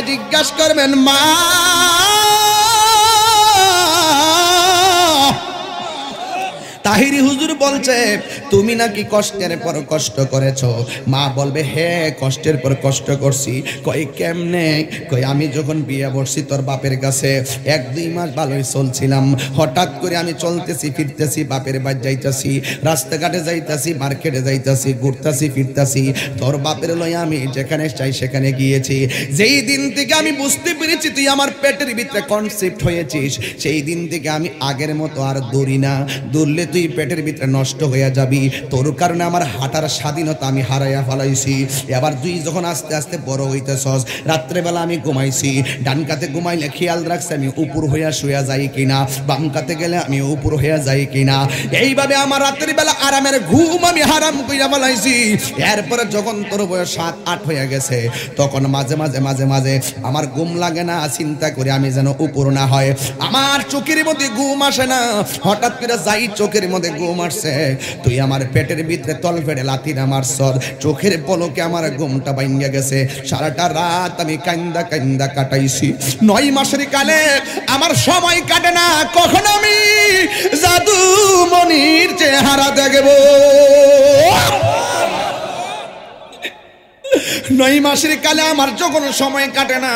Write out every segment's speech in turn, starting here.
জিজ্ঞাসা করবেন মা তাহিরি হুজুর বলছে তুমি নাকি কষ্টের পর কষ্ট করেছো। মা বলবে হ্যাঁ কষ্টের পর কষ্ট করছি। কই কেমনে? কই আমি যখন বিয়ে বসছি তোর বাপের কাছে 1-2 মাস ভালোই চলছিলাম, হঠাৎ করে আমি চলতেছি ফিরতেছি, বাপের বাড়ি যাইতাছি, রাস্তাঘাটে যাইতাছি, মার্কেটে যাইতাছি, ঘুরতাছি ফিরতাছি, তোর বাপের লয়ে আমি যেখানে চাই সেখানে গিয়েছি। যেই দিন থেকে আমি বুঝতে পেরেছি তুই আমার পেটের ভিতরে কনসেপ্ট হয়েছিস, সেই দিন থেকে আমি আগের মতো আর দৌড়ি না। দৌড়লে তুই পেটের ভিতরে নষ্ট হয়ে যাবি, তোর কারণে আমার হাঁটার স্বাধীনতা আমি হারাইয়া ফেলাইছি। এবার তুই যখন আস্তে আস্তে বড় হইতেছস, রাত্রেবেলা আমি ঘুমাইছি, ডান কাতে ঘুমাইলে খেয়াল রাখছি আমি উপর হইয়া শুয়ে যাই কিনা, বাম কাতে গেলে আমি উপর হইয়া যাই কিনা। এইভাবে আমার রাত্রের বেলা আরামের ঘুম আমি হারাম কইরা ফেলাইছি। এরপরে যখন তোর বয়স 7-8 হয়ে গেছে, তখন মাঝে মাঝে মাঝে মাঝে আমার ঘুম লাগে না, চিন্তা করে আমি যেন উপর না হয়, আমার চোখের মধ্যে ঘুম আসে না। হঠাৎ করে যাই চোখের মধ্যে ঘুম আসছে, তুই আমার পেটের ভিতরে তল ফেড়ে লাথিরা মারছ, চোখের পলকে আমার ঘুমটা ভাঙ্গা গেছে। সারাটা রাত আমি কান্দা কান্দা কাটাইছি। 9 মাসের কালে আমার সময় কাটে না, কখন আমি জাদু মনির চেহারা দেখব। 9 মাসের কালে আমার যখন সময় কাটে না,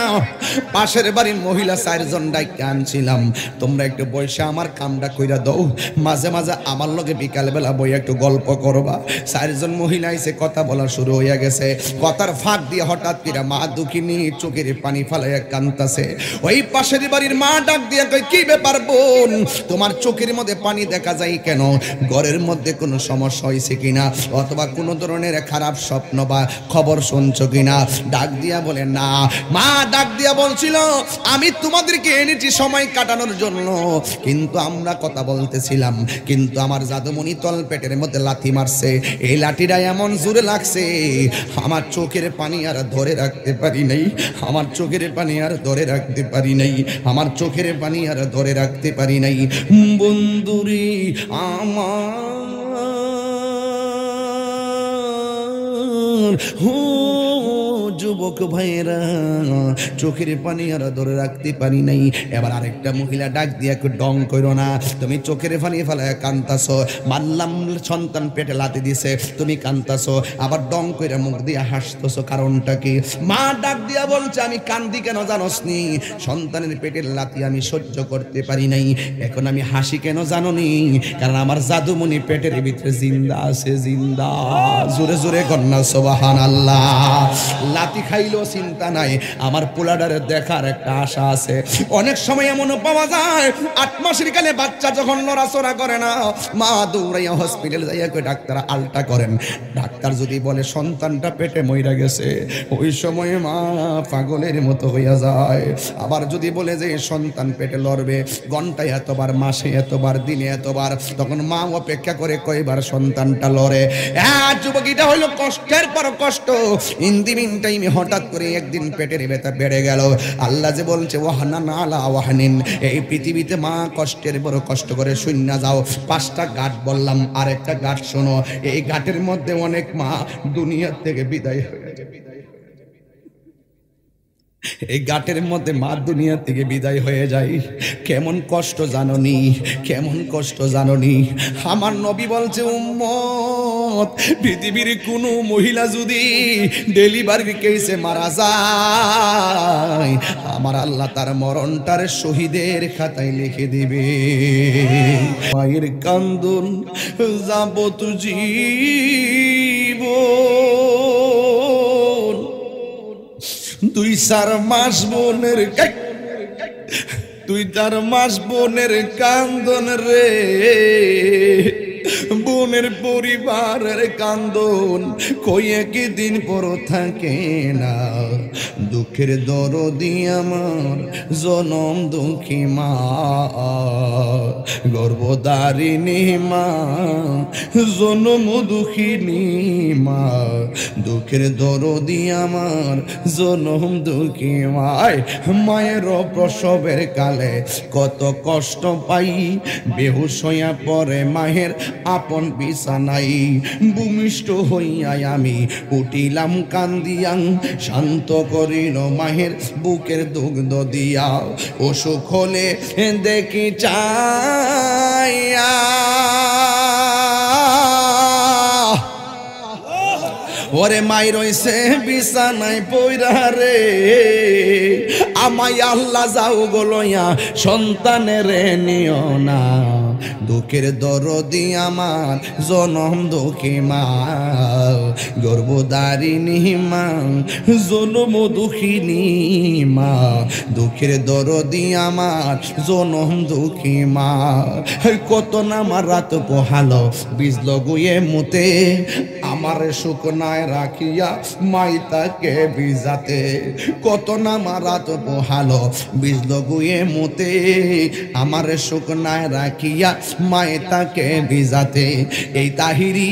পাশের বাড়ির মহিলা 4 জন ডাইকে আনছিলাম, তোমরা একটু বসে আমার কামটা কইরা দাও, মাঝে মাঝে আমার লগে বিকালবেলা বই একটু গল্প করবা। 4 জন মহিলা এসে কথা বলা শুরু হইয়া গেছে। কথার ফাঁক দিয়ে হঠাৎ করে মা দুঃখিনী চোখের পানি ফালাইয়া কান্তাছে। ওই পাশের বাড়ির মা ডাক দিয়ে কই কি ব্যাপার বোন, তোমার চোখের মধ্যে পানি দেখা যায় কেন? ঘরের মধ্যে কোনো সমস্যা হয়েছে কিনা, অথবা কোনো ধরনের খারাপ স্বপ্ন বা খবর শুনছো কিনা? ডাক দিয়া বলে না। মা ডাক দিয়া বলছিল আমি তোমাদেরকে এনেছি সময় কাটানোর জন্য, কিন্তু আমরা কথা বলতেছিলাম, কিন্তু আমার জাদুমণি তল পেটের মধ্যে লাথি মারছে। এই লাঠিটা এমন জোরে লাগছে আমার চোখের পানি আর ধরে রাখতে পারি নাই, আমার চোখের পানি আর ধরে রাখতে পারি নাই, আমার চোখের পানি আর ধরে রাখতে পারি নাই। বন্ধুরি আমার যুবক ভাইয়েরা, চোখের পানি আর ধরে রাখতে পারি নাই। এবার আরেকটা মহিলা ডাক দিয়ে ডং কইরো না, তুমি চোখের পানি ফেলায় কান্তাছো, মানলাম সন্তান পেটে লাথি দিছে, তুমি কান্তাছো, আবার ডং কইরা মুখ দিয়ে হাসতেছো, কারণটা কি? মা ডাক দিয়া বলছে আমি কান্দি কেন জানোস নি? সন্তানের পেটের লাথি আমি সহ্য করতে পারি নাই। এখন আমি হাসি কেন জানো নি? কারণ আমার জাদুমণি পেটের ভিতরে জিন্দা আছে, জিন্দা। জোরে জোরে কন্যা সুবহানাল্লাহ। লাথি খাইলেও চিন্তা নাই, আমার পোলাডারে দেখার একটা আশা আছে। অনেক সময় এমনও পাওয়া যায় 8 মাসের কালে বাচ্চা যখন নড়াচড়া করে না, মা দৌড়াইয়া হসপিটালে যাইয়া কই ডাক্তার আলটা করেন। ডাক্তার যদি বলে সন্তানটা পেটে মইরা গেছে, ওই সময় মা পাগলের মতো হইয়া যায়। আবার যদি বলে যে সন্তান পেটে লড়বে, ঘন্টায় এতবার, মাসে এতবার, দিনে এতবার, তখন মা অপেক্ষা করে কয়বার সন্তানটা লড়ে। যুবক, এটা হইল কষ্টের পর কষ্ট। ইন দি মিন টাইমে হঠাৎ করে একদিন পেটের ব্যথা বেড়ে গেল। আল্লাহ যে বলছে ওয়াহানান আলা ওয়াহানিন, এই পৃথিবীতে মা কষ্টের বড় কষ্ট করে শূন্য যাও। 5টা ঘাট বললাম, আর একটা ঘাট শোনো। এই ঘাটের মধ্যে অনেক মা দুনিয়া থেকে বিদায় হয়ে যাবে। এই ঘাটের মধ্যে মা দুনিয়া থেকে বিদায় হয়ে যায়। কেমন কষ্ট জাননি, কেমন কষ্ট জাননি। আমার নবী বলছে উম্মত, পৃথিবীর কোন মহিলা যদি ডেলিভারির কেসে মারা যায়, আমার আল্লাহ তার মরণটার শহীদের খাতায় লিখে দিবে। মায়ের কান্দন যাবত জীবন, 2-4 মাস বোনের 2-4 মাস বোনের কান্দন রে, বোনের পরিবারের কান্দন কইয়ে কি দিন পর থাকে না। দুঃখের দরদি আমার জনম দুঃখী মা, গর্ভধারিণী মা, জনম দুঃখিনী মা, দুঃখের দরদি আমার জনম দুঃখী মা। মায়ের প্রসবের কালে কত কষ্ট পাই, বেহুশ হইয়া পরে মায়ের আপন বিছানাই, ভূমিষ্ঠ হইয়া আমি উঠিলাম কান্দিয়াং, শান্ত করি হইল মায়ের বুকের দুগ্ধ দিয়া, অসুখ হলে দেখি চাইয়া ওরে মাই রইছে বিছানায় পইরা রে, আমায় আল্লাহ যাও গলয়া সন্তানের নিও না, দুঃখের দরদি আমার জনম দুঃখী মা, গর্ভধারিণী মা জনম দুঃখিনী মা, দুঃখের দরদি আমার জনম দুঃখী মা, কত না আমার রাত পোহালো বিজল গুয়ে মুতে, আমার শুকনায় রাখিয়া মাই তাকে ভিজাতে, কত না আমার রাত পোহালো বিজল গুয়ে মুতে, আমার শুকনায় রাখিয়া মায়ে তাকে ভিজাতে, এই তাহিরি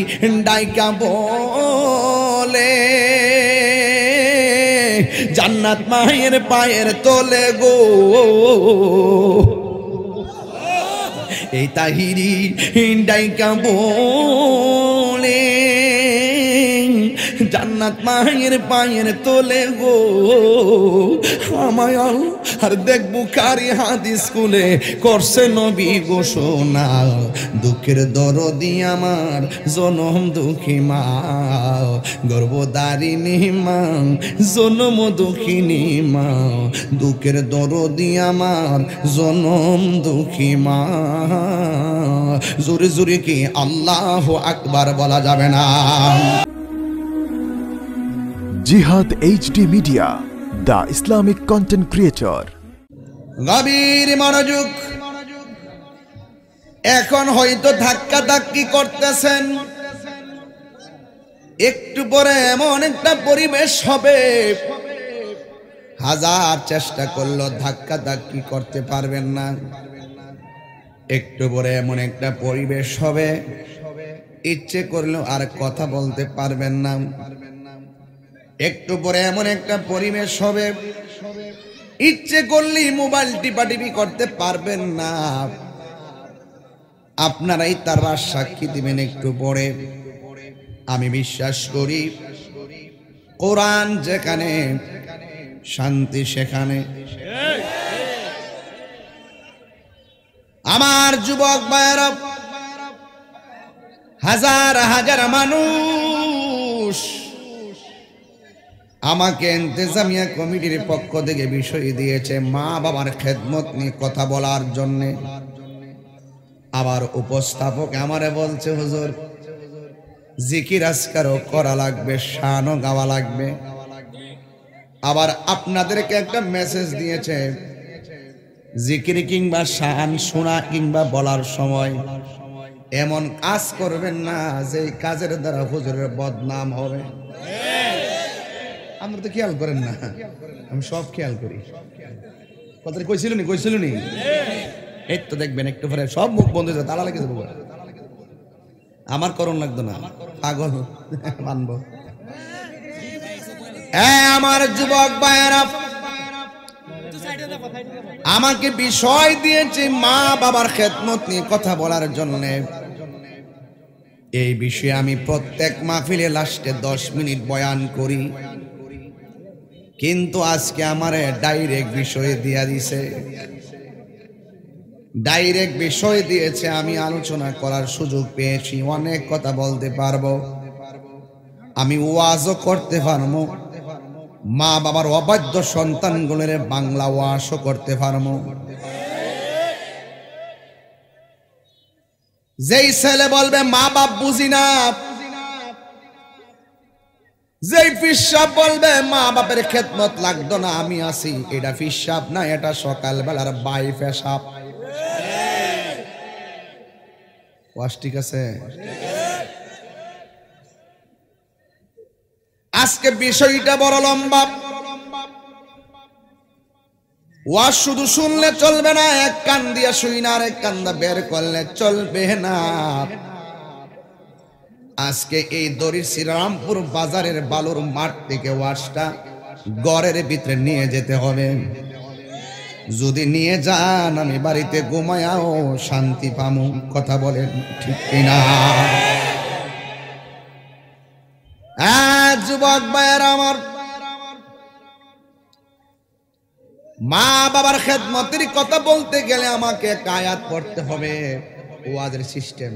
ডাইকা বলে জান্নাত মায়ের পায়ের তোলে গো, এই তাহিরি ডাইকা বলে জান্নাত মায়ের পায়ের তোলে গো, আমায় আর দেখবো কারি হাদিস স্কুলে করছে নবী ঘোষণা, দুঃখের দরদি আমার জনম দুঃখী মা, গর্ভধারিণী মা জনম দুঃখিনী মা, দুঃখের দরদি আমার জনম দুঃখী মা, জোরে জোরে কি আল্লাহু আকবার বলা যাবে না? জিহাদ HD media, the Islamic content creator. গভীর মনোযোগ। এখন হয়তো ধাক্কা ধাক্কি করতেছেন, একটু পরে এমন একটা পরিবেশ হবে হাজার চেষ্টা করলেও ধাক্কা ধাক্কি করতে পারবেন না, একটু পরে এমন একটা পরিবেশ হবে ইচ্ছে করলেও আর কথা বলতে পারবেন না, একটু পরে এমন একটা পরিবেশ হবে ইচ্ছে করলেই মোবাইল টিপাটিপি করতে পারবেন না, আপনারাই তার সাক্ষী দিবেন। একটু পরে আমি বিশ্বাস করি কোরআন যেখানে শান্তি সেখানে। আমার যুবক ভাইয়েরা, হাজার হাজার মানুষ আমাকে ইন্তেজামিয়া কমিটির পক্ষ থেকে বিষয় দিয়েছে মা বাবার খেদমত নিয়ে কথা বলার জন্য। আবার উপস্থাপক আমারে বলছে হুজুর জিকির আজকারও করা লাগবে, শানও গাওয়া লাগবে। আবার আপনাদেরকে একটা মেসেজ দিয়েছে জিকির কিংবা শান শোনা কিংবা বলার সময় এমন কাজ করবেন না যে কাজের দ্বারা হুজুরের বদনাম হবে। আমরা তো খেয়াল করেন না, আমি সব খেয়াল করি। কথা কইছিল নি এই তো দেখবেন একটু পরে সব মুখ বন্ধ হয়ে তালা লেগে যাবো। আমার করণ লাগতো না, পাগল মানবো। আমার যুবক ভাইয়েরা, আমাকে বিষয় দিয়েছে মা বাবার খেদমত নিয়ে কথা বলার জন্য। এই বিষয়ে আমি প্রত্যেক মাহফিলে লাস্টে 10 মিনিট বয়ান করি, কিন্তু আজকে আমারে ডাইরেক্ট বিষয় দিয়া দিছে, ডাইরেক্ট বিষয় দিয়েছে। আমি আলোচনা করার সুযোগ পেয়েছি, অনেক কথা বলতে পারবো, আমি ওয়াজও করতে পারবো, মা বাবার অবাধ্য সন্তানগুলোর বাংলা ওয়াজও করতে পারবো। যেই ছেলে বলবে মা বাপ বুঝি না, যেই পিসাব বলবে মা বাপের খেদমত লাগতো না আমি আছি, এটা পিসাব না, এটা সকালবেলার বাই পেশাব। ওয়াজ ঠিক আছে? আজকে বিষয়টা বড় লম্বা, ওয়াজ শুধু শুনলে চলবে না, এক কান দিয়ে শুই না আর এক কান দিয়ে বের করলে চলবে না। আজকে এই দড়ির শ্রীরামপুর বাজারের বালুর মাঠ থেকে ওয়াজটা ঘরের ভিতরে নিয়ে যেতে হবে। যদি নিয়ে যান আমি বাড়িতে ঘুমায়াও শান্তি পামু। কথা বলেন ঠিক কিনা? যুবক ভাইয়েরা আমার, মা বাবার খেদমতের কথা বলতে গেলে আমাকে একটা আয়াত পড়তে হবে, ওয়াজের সিস্টেম।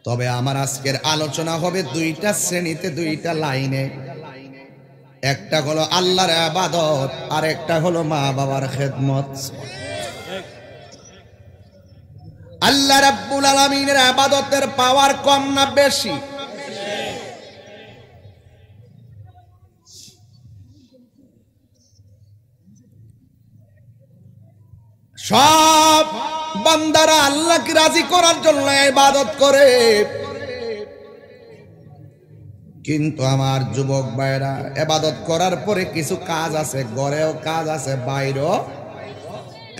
তবে আমার আজকের আলোচনা হবে দুইটা শ্রেণীতে, দুইটা লাইনে। একটা হলো আল্লাহর ইবাদত, আর একটা হলো মা বাবার খেদমত। আল্লাহ রাব্বুল আলামিনের ইবাদতের পাওয়ার কম না বেশি? সব বান্দারা আল্লাহকে রাজি করার জন্য ইবাদত করে, কিন্তু আমার যুবক ভাইরা ইবাদত করার পরে কিছু কাজ আছে, ঘরেও কাজ আছে, বাইরেও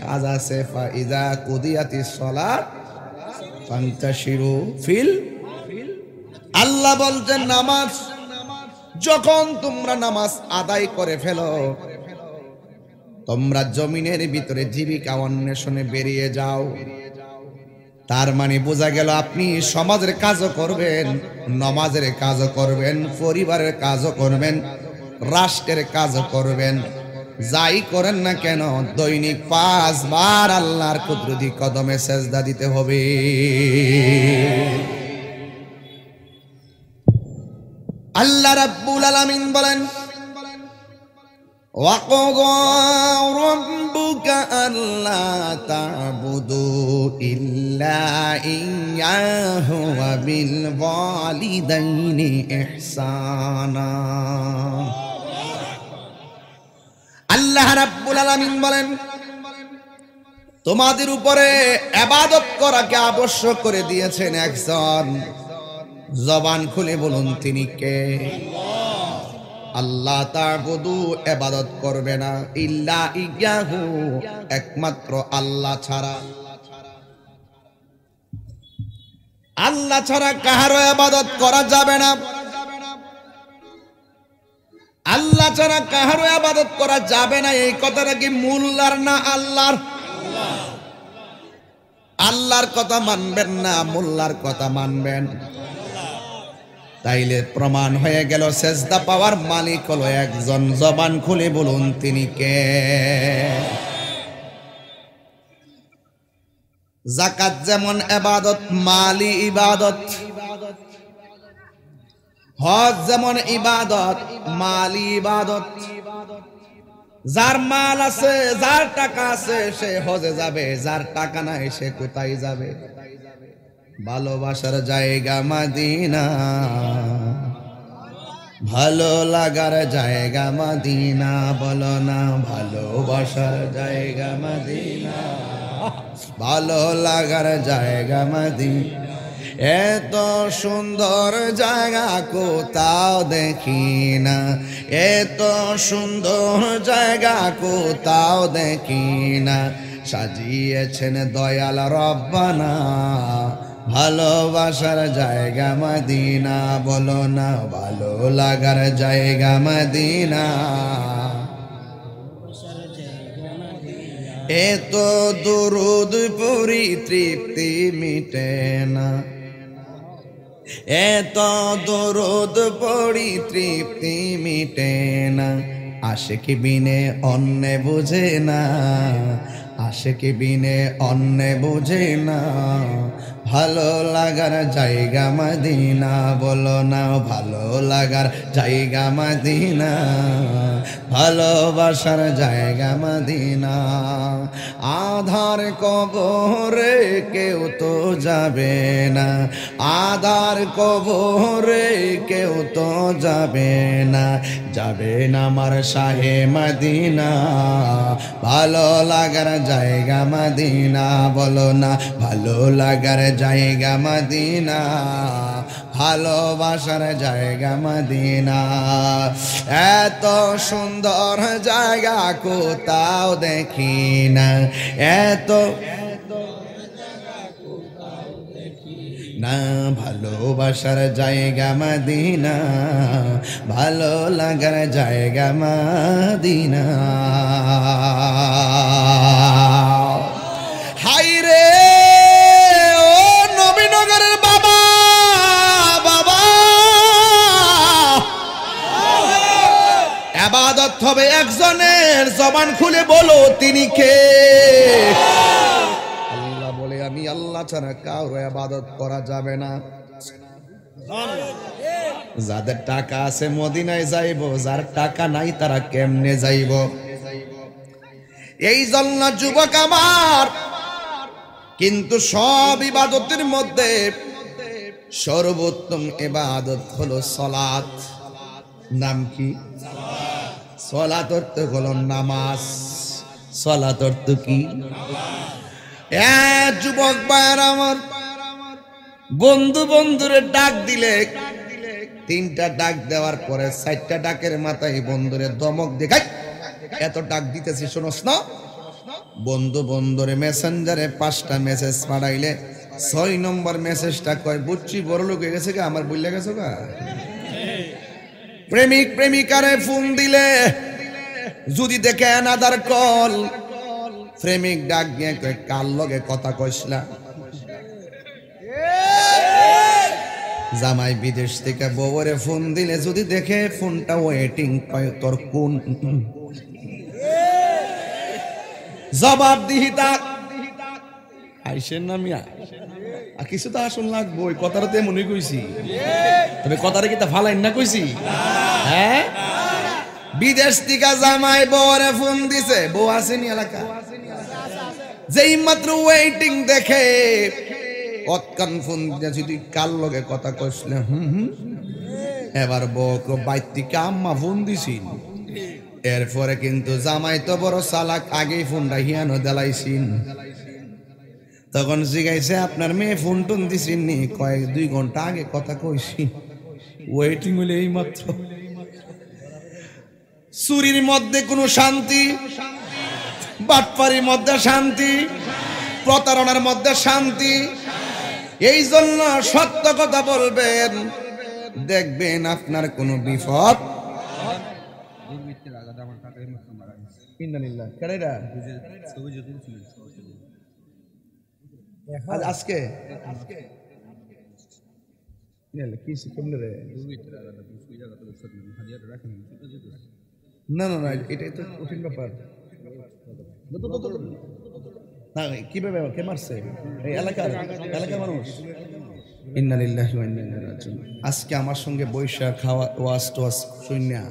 কাজ আছে। ফাইজা কুদিয়াতিস সালাত ফান্তাশিরু ফিল, আল্লাহ বলছেন নামাজ যখন তোমরা নামাজ আদায় করে ফেলো, তোমরা জমিনের ভিতরে জীবিকা অন্বেষণে বেরিয়ে যাও। তার মানে বোঝা গেল আপনি সমাজের কাজও করবেন, নামাজের কাজও করবেন, পরিবারের কাজও করবেন, রাষ্ট্রের কাজও করবেন। যাই করেন না কেন দৈনিক 5 বার আল্লাহর কুদরতি কদমে সেজদা দিতে হবে। আল্লাহ রাব্বুল আলামিন বলেন, وَقَضَى رَبُّكَ أَلَّا تَعْبُدُوا إِلَّا إِيَّاهُ وَبِالْوَالِدَيْنِ إِحْسَانًا। আল্লাহ রাব্বুল আলামিন বলেন, তোমাদের উপরে ইবাদত করাকে আবশ্যক করে দিয়েছেন একজন। জবান খুলে বলুন তিনি কে? আল্লাহ তা'বুদু, ইবাদত করবে না, ইল্লা ইয়াহু, একমাত্র আল্লাহ ছাড়া। আল্লাহ ছাড়া কাহারও ইবাদত করা যাবে না। আল্লাহ ছাড়া কাহারও ইবাদত করা যাবে না। এই কথাটা কি মোল্লার না আল্লাহর? আল্লাহর কথা মানবেন না মোল্লার কথা মানবেন? তাইলে প্রমাণ হয়ে গেল সেজদা পাওয়ার মালিক হলো একজন। জবান খুলে বলুন তিনি কে? যাকাত যেমন ইবাদত, মালি ইবাদত। হজ যেমন ইবাদত, মালি ইবাদত। যার মাল আছে, যার টাকা আছে সে হজে যাবে, যার টাকা নাই সে কোথায় যাবে? ভালোবাসার জায়গা মদিনা, ভালো লাগার জায়গা মদিনা, বলো না ভালোবাসার জায়গা মদিনা, ভালো লাগার জায়গা মদিনা। এত সুন্দর জায়গা কোথাও দেখি না, এত সুন্দর জায়গা কোথাও দেখি না, সাজিয়েছেন দয়াল রব্বানা, ভালোবাসার জায়গা মদিনা, বলো না ভালো লাগার জায়গা মদিনা। এত দুরুদ পড়ি তৃপ্তি মিটে না, এত দুরুদ পড়ি তৃপ্তি মিটে না, আশিক বিনে অন্য বুঝে না, আশিক বিনে অন্য বুঝে না, ভালো লাগার জায়গা মদিনা, বলো না ভালো লাগার জায়গা মদিনা, ভালোবাসার জায়গা মদিনা। আধার কবরে কেউ তো যাবে না, আধার কবরে কেউ তো যাবে না, যাবে না আমার শাহে মদিনা, ভালো লাগার জায়গা মদিনা, বলো না ভালো লাগার জায়গা মদিনা, ভালোবাসার জায়গা মদিনা। এত সুন্দর জায়গা কোথাও দেখি না, এত না, ভালোবাসার জায়গা মদিনা, ভালো লাগার জায়গা মদিনা। হাই রে ও নবীনগরের বাবা, বাবা ইবাদত হবে একজনের, জবান খুলে বলো তিনি কে? আল্লাহ বলে আমি আল্লাহ ছাড়া কারো ইবাদত করা যাবে না। যাদের টাকা আছে মদিনায় যাইব, যার টাকা নাই তারা কেমনে যাইব? এই জন্য যুবক আমার, কিন্তু সব ইবাদতের মধ্যে সর্বোত্তম ইবাদত হলো সালাত। নাম কি? সালাত অর্থ হলো নামাজ। সালাত অর্থ কি? যুবক ভাইরা আমার, বন্ধু বন্ধুরে ডাক দিলে, তিনটা ডাক দেওয়ার পরে চারটা ডাকের মাথায় বন্ধুরে ধমক দেখাই, এত ডাক দিতেছি শোনস না? বন্ধু বন্ধুরে মেসেঞ্জারে 5টা মেসেজ পাঠাইলে 6 নম্বর মেসেজটা কয় বুঝছি বড় লোক হয়ে গেছে, আমার বললে গেছো গা। প্রেমিক প্রেমিকারে ফোন দিলে যদি দেখে অ্যানাদার কল, প্রেমিক ডাক দিয়ে কয় কার লগে কথা কইছলা? জামাই বিদেশ থেকে বউরে ফোন দিলে যদি দেখে ফোনটা ওয়েটিং, কয় তোর কোন জবাব দিহিতা আইসেন না মিয়া, কিছু তো আসন লাগবো। ওই কথাটা তো মনে কইছি, তবে কথাটা কি তা ফালাইন না কইছি? হ্যাঁ, বিদেশ থেকে জামাই বউরে ফোন দিছে, বউ আসেনি এলাকা, যেই মাত্র ওয়েটিং দেখে অতকান ফোন দিয়েছি তুই কার লগে কথা কইছলে? এবার বউ বাইর থেকে আম্মা ফোন দিছি। এরপরে কিন্তু জামাই তো বড় চালাক, আগেই ফোনটা হিয়ানো দেলাইছিন। তখন জিগাইছে আপনার মেয়ে ফোন টোন দিছিন নি? কয়েক 2 ঘন্টা আগে কথা কইছি, ওয়েটিং হলে এই মাত্র। চুরির মধ্যে কোনো শান্তি, বাটপারির মধ্যে শান্তি, প্রতারণার মধ্যে শান্তি। এই জন্য সত্য কথা বলবেন, দেখবেন আপনার কোনো বিপদ। আজকে না না না, এটাই তো কঠিন ব্যাপার। কিভাবে কে মারছে? এই এলাকার মানুষ। ইন্না লিল্লাহি ওয়া ইন্না ইলাইহি রাজিউন। আজকে আমার সঙ্গে বৈশা খাওয়া ওয়াজ টোয়াজ শুনিয়া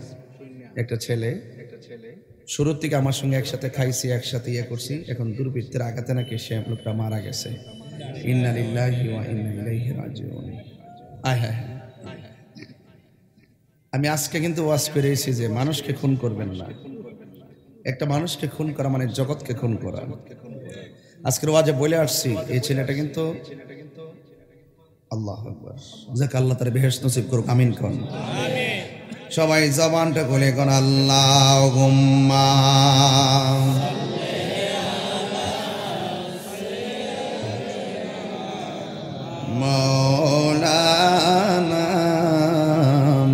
একটা ছেলে, শুরুর থেকে আমার সঙ্গে একসাথে খাইছি, একসাথে ইয়ে করছি, এখন দুর্বৃত্তের আঘাতে নাকি সে লোকটা মারা গেছে। ইন্না লিল্লাহি ওয়া ইন্না ইলাইহি রাজিউন। আয় হায়, আমি আজকে কিন্তু ওয়াজ করেছি যে মানুষকে খুন করবেন না। একটা মানুষকে খুন করা মানে জগৎকে খুন করা। আজকের ওয়াজে বলে আসছি, এই ছেলেটা কিন্তু আল্লাহু আকবার, যাক আল্লাহ তার বেহেশত নসিব করুক, আমিন কোন। সবাই জবানটা খুলে কোন আল্লাহুম্মা মাওলানা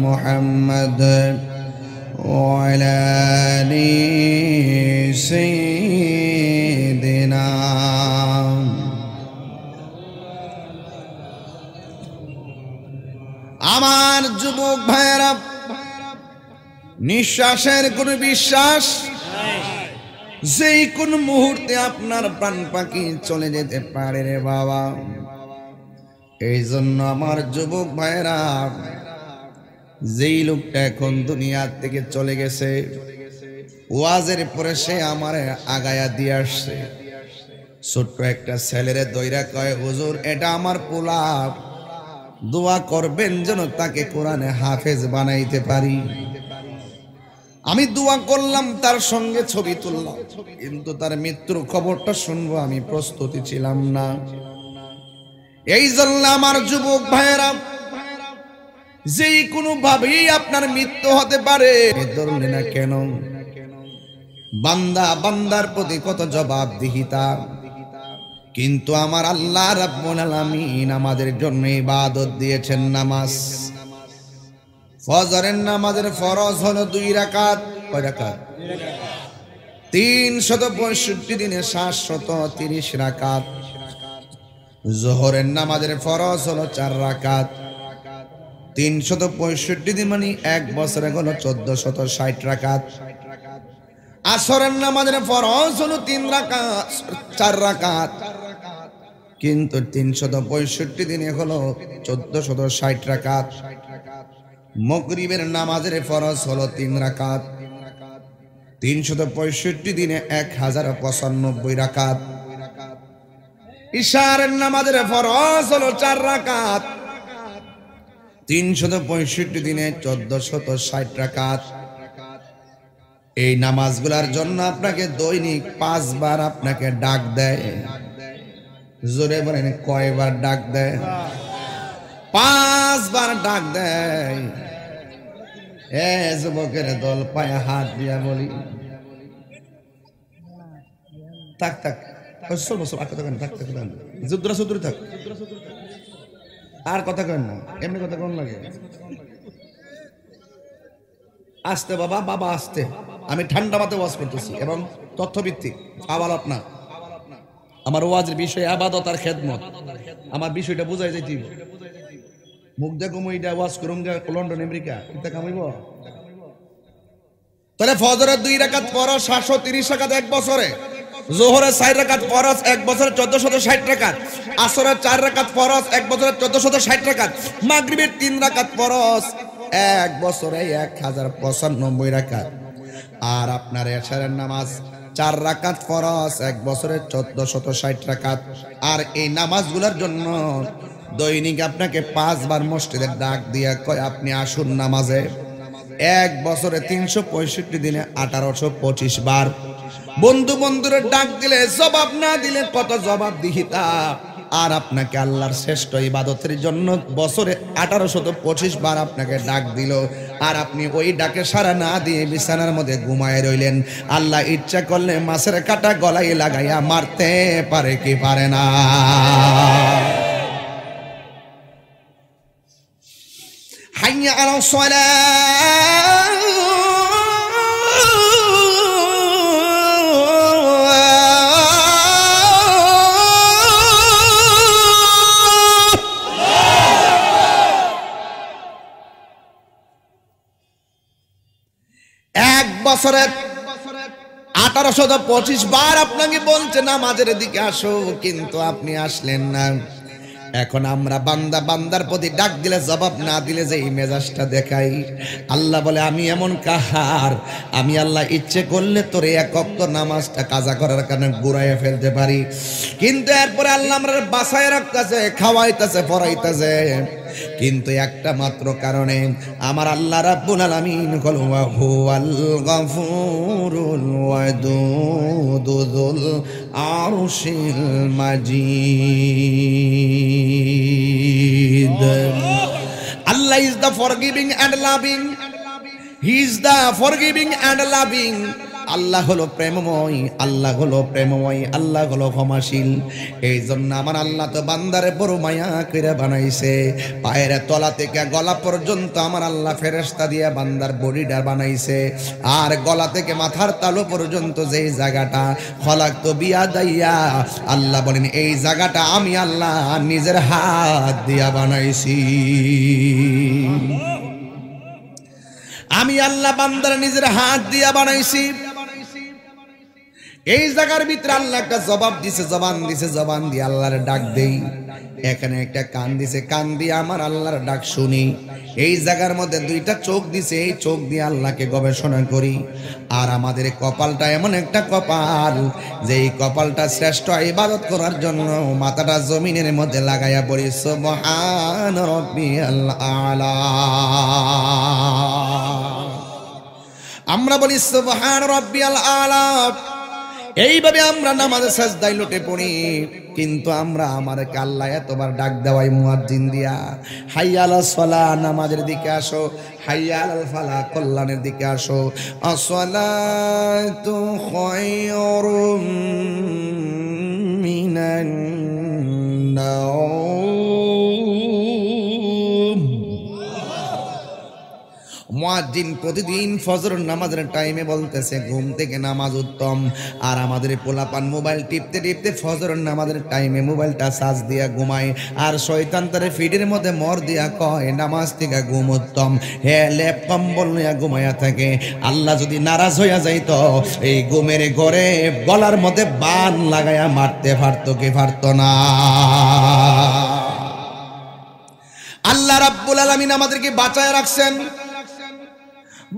মুহাম্মদ ওয়া আলা আলি সাইয়্যিদিনা। আমার যুবক ভাইয়েরা, নিঃশ্বাসের কোন বিশ্বাস, যেই কোন মুহূর্তে আপনার প্রাণ পাখি চলে যেতে পারে রে বাবা। এই জন্য আমার যুবক ভাইয়েরা, যেই লোকটা এখন দুনিয়া থেকে চলে গেছে, ওয়াজের পরে সে আমার আগায়া দিয়ে আসছে। ছোট্ট একটা ছেলেরে দইরা কয় হুজুর এটা আমার পোলা, দোয়া করবেন যেন তাকে কোরআনে হাফেজ বানাইতে পারি। আমি দোয়া করলাম, তার সঙ্গে ছবি তুললাম, কিন্তু তার মৃত্যুর খবরটা শুনবো আমি প্রস্তুতি ছিলাম না। এই জন্য আমার যুবক ভাইয়েরা, যেই কোনো ভাবেই আপনার মৃত্যু হতে পারে, ধরলে না কেন, বান্দা বান্দার প্রতি কত জবাবদিহিতা। কিন্তু আমার আল্লাহ রাব্বুল আলামিন আমাদের জন্য ইবাদত দিয়েছেন নামাজ। ফজরের নামাজের ফরজ হলো 2 রাকাত। কয় রাকাত? 365 দিনে 730 রাকাত। যোহরের নামাজের ফরজ হলো 4 রাকাত। 365 দিন মানে 1 বছরে হলো 1460 রাকাত। আসরের নামাজের ফরজ হলো 3 রাকাত 4 রাকাত, কিন্তু 365 দিনে হলো 1460 রাকাত। মাগরিবের নামাজের ফরজ হলো 3 রাকাত, 365 দিনে 1095 রাকাত। ইশার নামাজের ফরজ হলো 4 রাকাত, 365 দিনে 1460 রাকাত। এই নামাজগুলোর জন্য আপনাকে দৈনিক 5 বার আপনাকে ডাক দেয়। জোরে বলেন কয়বার ডাক দেয়? 5 বার ডাক দেয়। এ যুবকের দল পায়ে হাত দিয়া বলি থাক থাক চল বসো, আর কথা কেন থাক থাক যুদ্ধরা চৌধুরী থাক, আর কথা কেন না, এমনি কথা কোন লাগে? আসতে বাবা, বাবা আসতে। আমি ঠান্ডা মাথায় ওয়াজ করতেছি এবং তথ্যভিত্তিক আবালত না। আমার ওয়াজের বিষয় ইবাদত আর খেদমত। আমার বিষয়টা বুঝাই যাইতে হবে। মুখ দেখো মুইটা ওয়াজ করুম লন্ডন আমেরিকা এটা কামাইব। তাহলে ফজরের 2 রাকাত ফরজ 730 রাকাত এক বছরে, যোহরের 4 রাকাত ফরজ এক বছরে 1460 রাকাত, আসরের 4 রাকাত ফরজ এক বছরে 1460 রাকাত, মাগরিবের 3 রাকাত ফরজ এক বছরে 1095 রাকাত। আর আপনার এশারের নামাজ 4 রাকাত ফরজ এক বছরে 1460 রাকাত। আর এই নামাজগুলোর জন্য দৈনিক আপনাকে 5 বার মসজিদের ডাক দিয়া কয় আপনি আসুন নামাজে। এক বছরে 365 দিনে 1825 বার। বন্ধু বন্ধুরে ডাক দিলে জবাব না দিলে কত জবাব দিহিতা। আর আপনাকে আল্লাহর শ্রেষ্ঠ ইবাদতের জন্য বছরে 1825 বার আপনাকে ডাক দিল, আর আপনি ওই ডাকে সাড়া না দিয়ে বিছানার মধ্যে ঘুমায় রইলেন। আল্লাহ ইচ্ছা করলে মাছের কাঁটা গলায় লাগাইয়া মারতে পারে কি পারে না? হাইয়া আলাস সালাহ, এক বছরে 1825 বার আপনাকে বলছে নামাজের দিকে আসো, কিন্তু আপনি আসলেন না। এখন আমরা বান্দা বান্দার প্রতি ডাক দিলে জবাব না দিলে যে এই মেজাজটা দেখাই, আল্লাহ বলে আমি এমন কাহার, আমি আল্লাহ ইচ্ছে করলে তোর এক ওয়াক্ত নামাজটা কাজা করার কারণে ঘুরাইয়া ফেলতে পারি, কিন্তু এরপরে আল্লাহ আমরা বাসায় রাখতেছে, খাওয়াইতেছে, পড়াইতেছে, কিন্তু একটা মাত্র কারণে আমার আল্লাহ রাব্বুল আলামিন কল ওয়া হুয়াল গফুরুল ওয়াদুদুল আরশিল মাজিদ। Allah is the forgiving and loving. He is the forgiving and loving. আল্লাহ হলো প্রেমময়, আল্লাহ হলো প্রেমময়, আল্লাহ হলো ক্ষমাশীল। এই জন্য আমার আল্লাহ তো বান্দারে বড় মায়া করে বানাইছে। পায়ের তলা থেকে গলা পর্যন্ত আমার আল্লাহ ফেরেশতা দিয়ে বান্দার বডিটা বানাইছে। আর গলা থেকে মাথার তালু পর্যন্ত যেই জায়গাটা খলাকতু বিয়াদাইয়া, আল্লাহ বলেন এই জায়গাটা আমি আল্লাহ নিজের হাত দিয়া বানাইছি। আমি আল্লাহ বান্দার নিজের হাত দিয়া বানাইছি। এই জায়গার ভিতরে আল্লাহ একটা জবাব দিছে, জবান দিছে, জবান দিয়ে আল্লাহর ডাক দেই। এখানে একটা কান দিছে, কান দিয়ে আমার আল্লাহর ডাক শুনি। এই জায়গার মধ্যে 2টা চোখ দিছে, এই চোখ দিয়ে আল্লাহকে গবেষণা করি। আর আমাদের কপালটা এমন একটা কপাল, যে এই কপালটা শ্রেষ্ঠ ইবাদত করার জন্য মাথাটা জমিনের মধ্যে লাগাইয়া পড়ি সুবহান রাব্বিয়াল আলা। আমরা বলি সুবহান রাব্বিয়াল আলা। এইভাবে আমরা নামাজে সাজদায় লুটে পড়ি, কিন্তু আমরা আমাদেরকে আল্লাহ এতবার ডাক দেওয়াই মুয়াজ্জিন দিয়া, হাইয়া আলাস সালাহ নামাজের দিকে আসো, হাইয়া আলাল ফালাহ কল্যাণের দিকে আসো। আসসালাতু খায়রুম মিনান নাওম। মুয়াজ্জিন প্রতিদিন ফজর নামাজের টাইমে বলতেছে ঘুম থেকে নামাজ উত্তম, আর আমাদের পোলাপান মোবাইল টিপতে টিপতে ফজর নামাজের টাইমে মোবাইলটা চার্জ দিয়া ঘুমায়, আর শয়তান তারে ফিডের মধ্যে মর দিয়া কয় নামাজ থেকে ঘুম উত্তম। হে লেপ কম্বল নিয়ে ঘুমাইয়া থাকে। আল্লাহ যদি নারাজ হইয়া যাইত এই ঘুমের ঘরে গলার মধ্যে বান লাগাইয়া মারতে পারতো কি পারতো না? আল্লাহ রাব্বুল আলামিন আমাদেরকে বাঁচায় রাখছেন।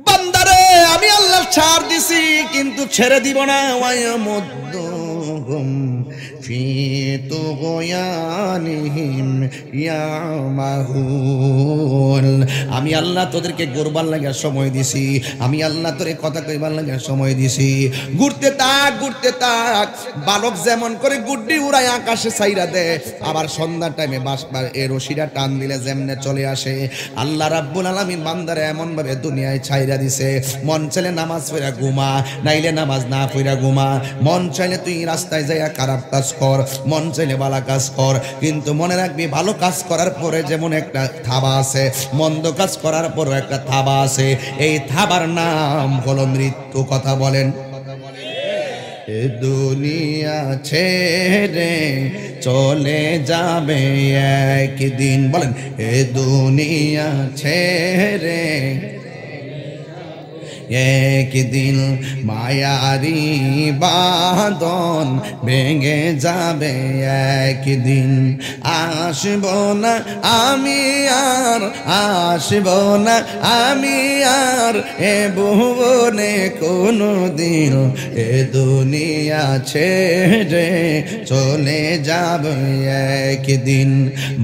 বান্দারে আমি আল্লাহ ছাড় দিছি কিন্তু ছেড়ে দিব না। ওয়ায়ামুদ্দুহুম ফি তুগয়ানিহিম ইয়ামাহুল। আমি আল্লাহ তোদেরকে ঘুরবার লাগে সময় দিছি, আমি আল্লাহ তোরে কথা কইবার লাগে সময় দিছি। ঘুরতে থাক ঘুরতে থাক, বালক যেমন করে গুড্ডি উড়ায় আকাশে ছাইরা দে, আবার সন্ধ্যার টাইমে বাসবার এ রশিটা টান দিলে যেমনে চলে আসে। আল্লাহ রাব্বুল আলামিন বান্দারে এমন ভাবে দুনিয়ায় ছাইরা দিছে, মন চাইলে নামাজ পড়া ঘুমা, নাইলে নামাজ না পড়া ঘুমা। মন চাইলে তুই রাস্তায় যাইয়া খারাপ কাজ কর, মন চাইলে ভালো কাজ কর, কিন্তু মনে রাখবি ভালো কাজ করার পরে যেমন একটা থাবা আছে, মন্দ কাজ করার পরও একটা থাবা আছে। এই থাবার নাম হলো মৃত্যু। কথা বলেন। এ দুনিয়া ছেড়ে চলে যাবে একদিন, বলেন এ দুনিয়া ছেড়ে একদিন মায়ারি বাঁধন ভেঙে যাবে একদিন। আসব না আমি আর, আসব না আমি আর এ ভুবনে কোনো দিন, এ দুনিয়া ছেড়ে চলে যাবে একদিন।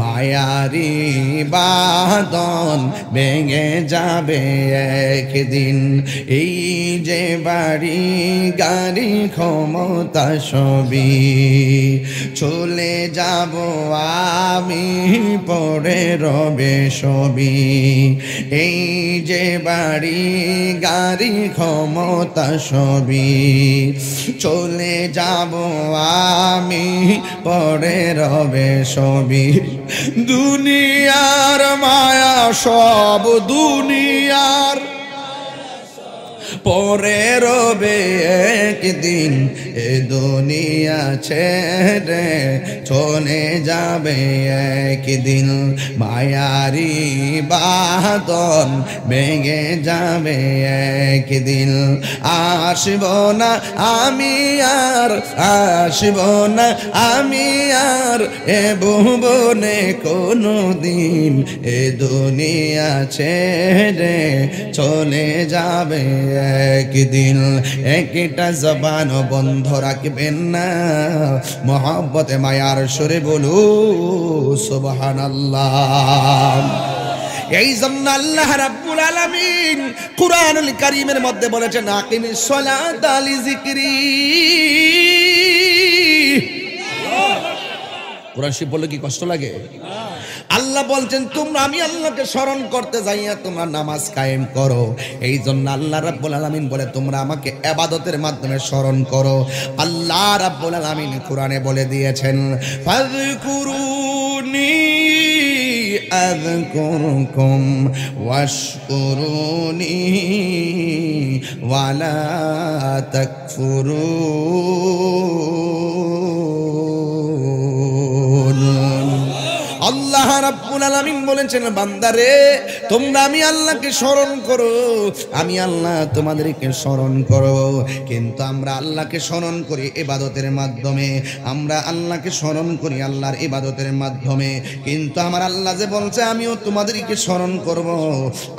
মায়ারি বাঁধন ভেঙে যাবে একদিন। এই যে বাড়ি গাড়ি ক্ষমতা সবই চলে যাব আমি, পড়ে রবে সবই। এই যে বাড়ি গাড়ি ক্ষমতা সবই চলে যাব আমি, পড়ে রবে সবই। দুনিয়ার মায়া সব দুনিয়ার পরে রবে একদিন, এ দুনিয়া ছেড়ে চলে যাবে একদিন। মায়ারি বাঁধন ভেঙে যাবে একদিন। আসব না আমি আর, আসব না আমি আর এ ভুবনে কোনো দিন, এ দুনিয়া ছেড়ে চলে যাবে একদিন। একটা জবান বন্ধ রাখবেন না, মহব্বতে মায়ার সুরে বলু সুবহানাল্লাহ। এই জন্য আল্লাহ রাব্বুল আলামিন কুরআনুল কারীমের মধ্যে বলেছেন আকিমিস সালাতা লিযিকরি। কোরআন শরীফ বললে কি কষ্ট লাগে? আল্লাহ বলছেন তোমরা আমি আল্লাহকে স্মরণ করতে যাইয়া তোমরা নামাজ কায়েম করো। এই জন্য আল্লাহ রাব্বুল আলামিন বলে তোমরা আমাকে ইবাদতের মাধ্যমে স্মরণ করো। আল্লাহ রাব্বুল আলামিন কোরআনে বলে দিয়েছেন ফাযকুরুনি আযকুরকুম ওয়াশকুরুনি ওয়ালা তাকফুরুন। আল্লাহ রাব্বুল আলামিন বলেছেন বান্দারে তোমরা আমি আল্লাহকে স্মরণ করো, আমি আল্লাহ তোমাদেরকে স্মরণ করো। কিন্তু আমরা আল্লাহকে স্মরণ করি ইবাদতের মাধ্যমে, আমরা আল্লাহকে স্মরণ করি আল্লাহর ইবাদতের মাধ্যমে। কিন্তু আমার আল্লাহ যে বলছে আমিও তোমাদেরকে স্মরণ করব,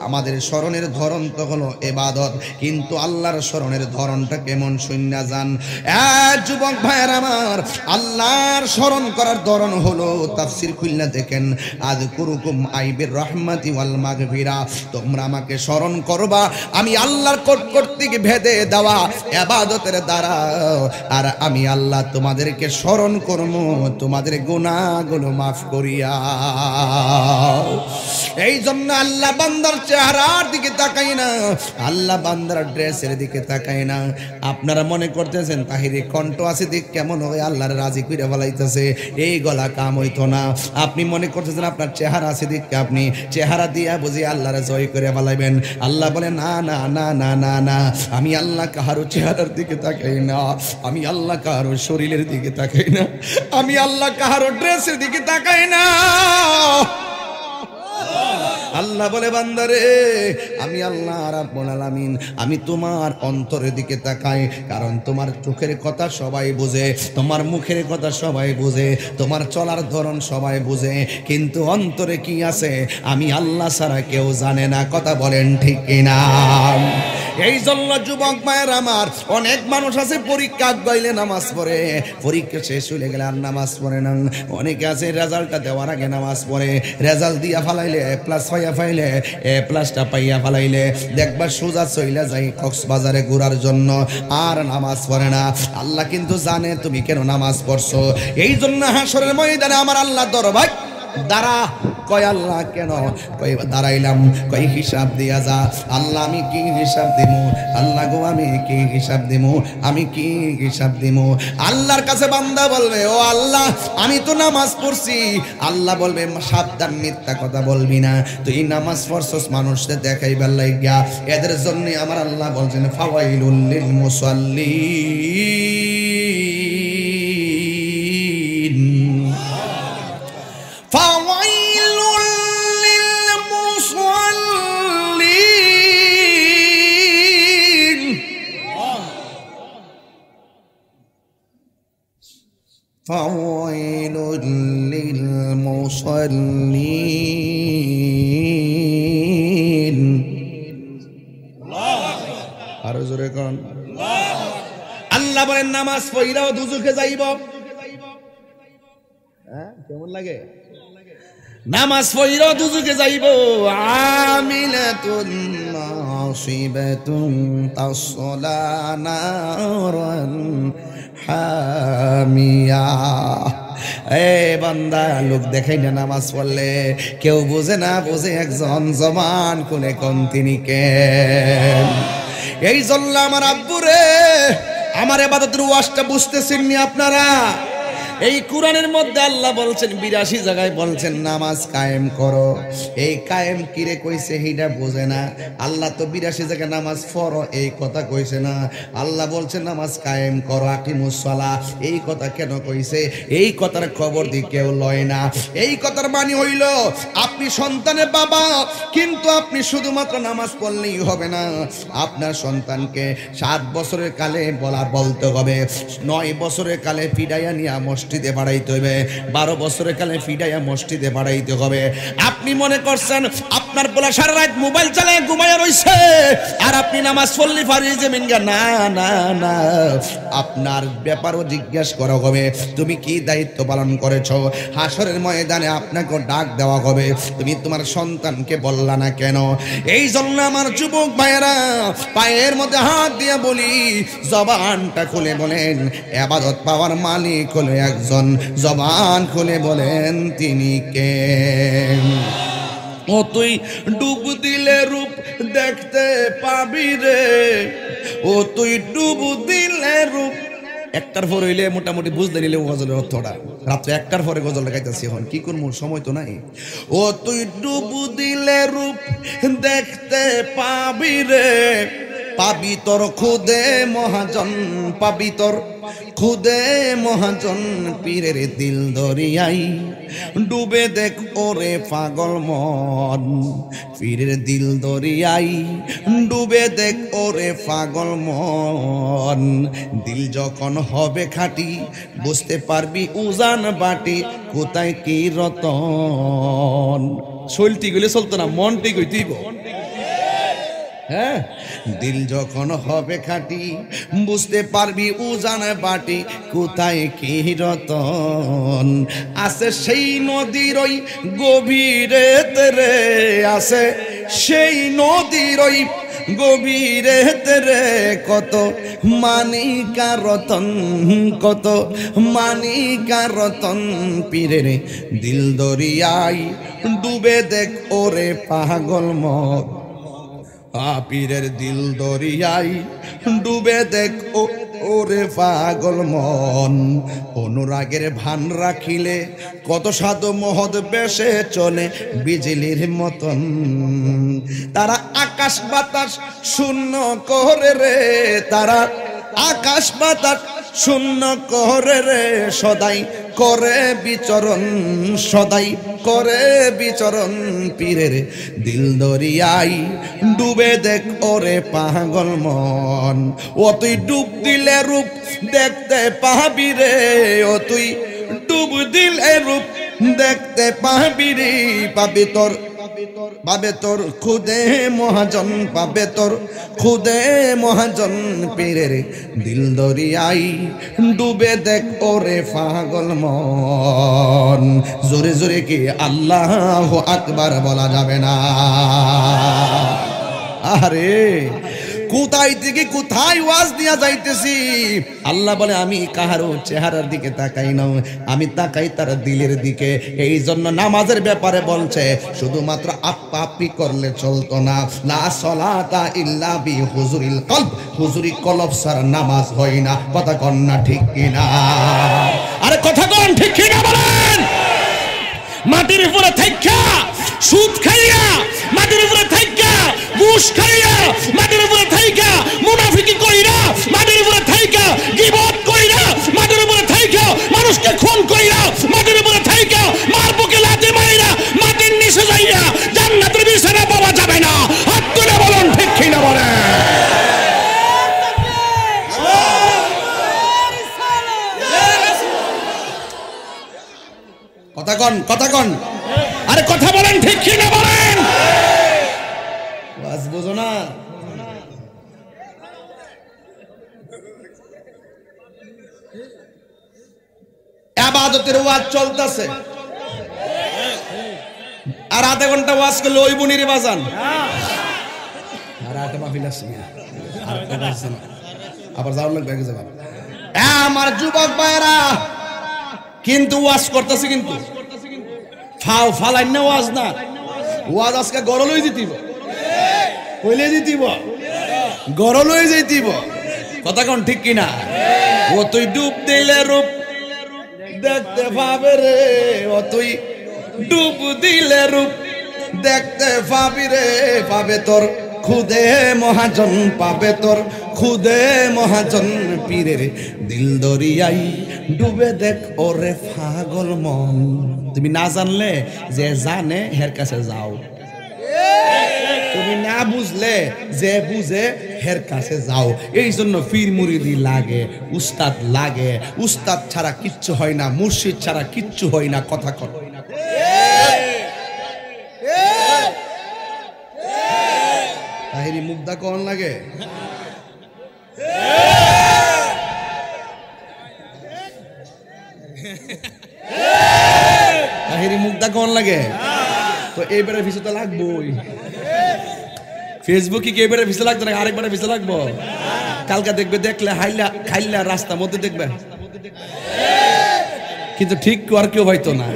আমাদের স্মরণের ধরন তো হলো ইবাদত। কিন্তু আল্লাহর স্মরণের ধরনটা কেমন শুননা যান। যুবক ভাইয়ের আমার, আল্লাহর স্মরণ করার ধরন হলো তাফসীর খুলনা দেখেন আযকুরুকুম আইবির রহমাতি ওয়াল মাগফিরা। তোমরা আমাকে স্মরণ করবা আমি আল্লাহর কর্তৃক ভেদে দেওয়া ইবাদতের দ্বারা, আর আমি আল্লাহ তোমাদেরকে স্মরণ করব তোমাদের গুনাহগুলো মাফ করিয়া। এই জন্য আল্লাহ বান্দার চেহারার দিকে তাকাই না, আল্লাহ বান্দার ড্রেসের দিকে তাকাই না। আপনারা মনে করতেছেন তাহিরি কণ্ঠ আছে দিক কেমন হয় আল্লাহর রাজি কইরা বলাইতেছে, এই গলা কাম হইতো না। আপনি মনে করতেছেন আপনার চেহারা আছে দিকে আপনি চেহারা দিয়া বুঝি আল্লাহরে জয় করে ফেলাইবেন। আল্লাহ বলে না না না না না না, আমি আল্লাহ কাহারো চেহারার দিকে তাকাই না, আমি আল্লাহ কাহারো শরীরের দিকে তাকাই না, আমি আল্লাহ কাহারো ড্রেসের দিকে তাকাই না। আল্লাহ বলে বান্দারে আমি আল্লাহ রাব্বুল আলামিন আমি তোমার অন্তরের দিকে তাকাই, কারণ তোমার চোখের কথা সবাই বোঝে, তোমার মুখের কথা সবাই বোঝে, তোমার চলার ধরন সবাই বোঝে, কিন্তু অন্তরে কি আছে আমি আল্লাহ ছাড়া কেউ জানে না। কথা বলেন ঠিক কিনা? এই জন্য যুবক ভাইয়ের আমার, অনেক মানুষ আছে পরীক্ষা গাইলে নামাজ পড়ে, পরীক্ষা শেষ হয়ে গেলে আর নামাজ পড়ে না। অনেকে আছে রেজাল্টটা দেওয়ার আগে নামাজ পড়ে, রেজাল্ট দিয়া ফালাইলে প্লাস পাইয়া ফাইলে প্লাসটা পাইয়া ফালাইলে দেখবার সোজা চইলা যাই কক্সবাজারে ঘোরার জন্য, আর নামাজ পড়ে না। আল্লাহ কিন্তু জানে তুমি কেন নামাজ পড়ছো। এই জন্য হাসরের ময়দানে আমার আল্লাহ দরবার দাঁড়া কয় আল্লাহ কেন? কই দাঁড়াইলাম, কই হিসাব দিয়া যা। আল্লাহ আমি কি হিসাব দিমু? আল্লাহ গো আমি কি হিসাব দিমু? আমি কি হিসাব দিমু? আল্লাহর কাছে বান্দা বলবে ও আল্লাহ আমি তো নামাজ পড়ছি। আল্লাহ বলবে সাবধান, মিথ্যা কথা বলবি না, তুই নামাজ পড়ছস মানুষদের দেখাইবার লাগিয়া। এদের জন্য আমার আল্লাহ বলছেন ফাওয়াইলুল লিল মুসাল্লিন, ফাওয়াইলুল লিল মুসাল্লিন। ফাওয়াইলুল লিল মুসাল্লিন। আরো জোরে কোন আল্লাহ বলেন নামাজ পড়াও দুজকে যাইব। হ্যাঁ কেমন লাগে? নামাজ পড়াও দুজকে যাইব। আমিলাতুন নাসিবাতুন তাসলা নারান হামিয়া। এ বান্দা লোক দেখাই না নামাজ পড়লে কেউ বোঝে না, বোঝে একজন জবান খুলে কোন তিনি কে। এই জন্য আমার আব্বুরে আমার ইবাদতের ওয়াজটা বুঝতেছেন নি আপনারা? এই কোরআনের মধ্যে আল্লাহ বলছেন 82 জায়গায় বলছেন নামাজ কায়েম করো। এই কায়েম কিরে কইছে এইটা বোঝে না। আল্লাহ তো 82 জায়গায় নামাজ পড়ো এই কথা কইছে না। আল্লাহ বলছেন নামাজ কায়েম করো, আকিমুস সালাহ। এই কথা কেন কইছে? এই কথার খবর দি কেউ লয় না। এই কথার মানে হইল আপনি সন্তানের বাবা, কিন্তু আপনি শুধুমাত্র নামাজ পড়লেই হবে না। আপনার সন্তানকে 7 বছরের কালে বলতে হবে, 9 বছরের কালে ফিডাইয়া নিয়া মসজিদে বাড়াইতে হবে, 12 বছরের কালে ফিডাইয়া মসজিদে বাড়াইতে হবে। আপনি মনে করছেন আপনার বলা সারা রাত মোবাইল চালায় ঘুমাইয়া রইছে আর আপনি নামাজ পড়লে ফারিয়ে যাবেন গা? না না না, আপনার ব্যাপারও জিজ্ঞেস করা হবে তুমি কি দায়িত্ব পালন করেছো। হাসরের ময়দানে আপনাকে ডাক দেওয়া হবে, তুমি তোমার সন্তানকে বললা না কেন। এই জন্য আমার যুবক ভাইয়েরা পায়ের মধ্যে হাত দিয়ে বলি, জবানটা খুলে বলেন ইবাদত পাওয়ার মালিক হলো একজন, জবান খুলে বলেন তিনি কে। ও তুই ডুব দিলে রূপ দেখতে পাবি রে, ও তুই ডুব দিলে রূপ। একটার পর হইলে মোটামুটি বুঝতে নিলে গজলের অর্থটা, রাত্রে একটার পরে গজল গাইতেছি, এখন কি করবো সময় তো নাই। ও তুই ডুব দিলে রূপ দেখতে পাবি রে, পাবি তোর খুদে মহাজন, পাবি তোর খুদে মহাজন পীরের দিল দরিয়াই। ডুবে দেখ ওরে পাগল মন, পীরের দিল দরিয়াই। ডুবে দেখ ওরে পাগল মন, দিল যখন হবে খাঁটি বুঝতে পারবি উজান বাটি কোথায় কি রতন। শৈলটি গেলে চলতো না, মনটি কইতেইব। হ্যাঁ, দিল যখন হবে খাঁটি বুঝতে পারবি উজান বাটি কোথায় কি রতন। আছে সেই নদীর ওই গভীরে রে, আছে সেই নদীর ওই গভীরে রে, কত মানিকা রতন, কত মানিকা রতন পীরের দিল দরিয়াই। ডুবে দেখ ওরে পাগল মন, পীরের দিল দরিয়াই। ডুবে দেখ ওরে পাগল মন অনুরাগের ভান রাখিলে কত সাধু মহৎ বেশে চলে বিজলির মতন তারা আকাশ বাতাস শূন্য করে রে তারা আকাশ বাতাস শূন্য করে রে সদাই করে বিচরণ সদাই করে বিচরণ পীরের দিল দরিয়াই ডুবে দেখ ওরে পাগল মন ও তুই ডুব দিলে রূপ দেখতে পাবি রে ও তুই ডুব দিলে রূপ দেখতে পাবি রে পাবে তোর খুদে মহাজন পাবে তোর খুদে মহাজন পীরের দিল দরিয়াই ডুবে দেখ ওরে পাগল মন জোরে জোরে কি আল্লাহু আকবার বলা যাবে না আরে কোথায় থেকে কোথায় ওয়াজ দিয়া যাইতেছি আল্লাহ বলে আমি কাহারও চেহারার দিকে তাকাই না আমি তাকাই তার দিলের দিকে এই জন্য নামাজের ব্যাপারে বলছে শুধুমাত্র আপা আপি করলে চলতো না লা সলাতা ইল্লা বি হুজুরিল কলব হুজুরি কলব ছাড়া নামাজ হয় না কথা কন না ঠিক কিনা আরে কথা কন ঠিক কিনা বলেন মাটির উপরে থাইকা সুদ খাইয়া মাটির উপরে থাইকা ঘুষ খাইয়া মাটির উপরে থাইকা মুনাফিকি কইরা মাটির উপরে থাইকা গীবত কইরা মাটির উপরে থাইকা মানুষকে খুন কইরা মাটির উপরে থাইকা মার বুকে লাথি মাইরা মাটির নিচে যাইয়া জান্নাতের বিছানা পাওয়া যাবে না হাত তুলে বলুন ঠিক কিনা বলেন কথা কন আরে কথা বলেন ঠিক কিনা বলেন ওয়াজ বুঝো না ইবাদতের ওয়াজ চলতেছে আর আধা ঘন্টা ওয়াজ করলে ওই বুনির বাজান আর আটা মাহফিল আছে আর আবার যাওয়ার লাগবে আগে যাবা আমার যুবক ভাইরা কিন্তু ওয়াজ করতেছে কিন্তু ফাও ফালাই না ওয়াজ না ওয়াজ আজকে গরলই দিতিব কইলে দিতিব গরলই যাইতিব কথা কোন ঠিক কিনা ও তুই ডুব দিলে রূপ দেখতে পাবে রে ও তুই ডুব দিলে রূপ দেখতে পাবি রে পাবে তোর খুদে মহাজন পাবে তোর খুদে মহাজন পীরের দিল দরিয়াই ডুবে দেখ ওরে পাগল মন তুমি না জানলে যে জানে হের কাছে যাও তুমি না বুঝলে যে বুঝে হের কাছে যাও এই জন্য পীর মুরিদি লাগে উস্তাদ ছাড়া কিচ্ছু হয় না মুর্শিদ ছাড়া কিচ্ছু হয় না কথা কর তাহিরি মুগ্ধা কোন লাগে তাহিরি মুগ্ধা কোন লাগে তো এইবারে ভিসা তো লাগবোই ফেসবুকে কি এবারে ভিসা লাগতো না আরেকবারে ভিসা লাগবো কালকে দেখবে দেখলে খাইলা রাস্তার মধ্যে দেখবে কিন্তু ঠিক আর কেউ হয়তো না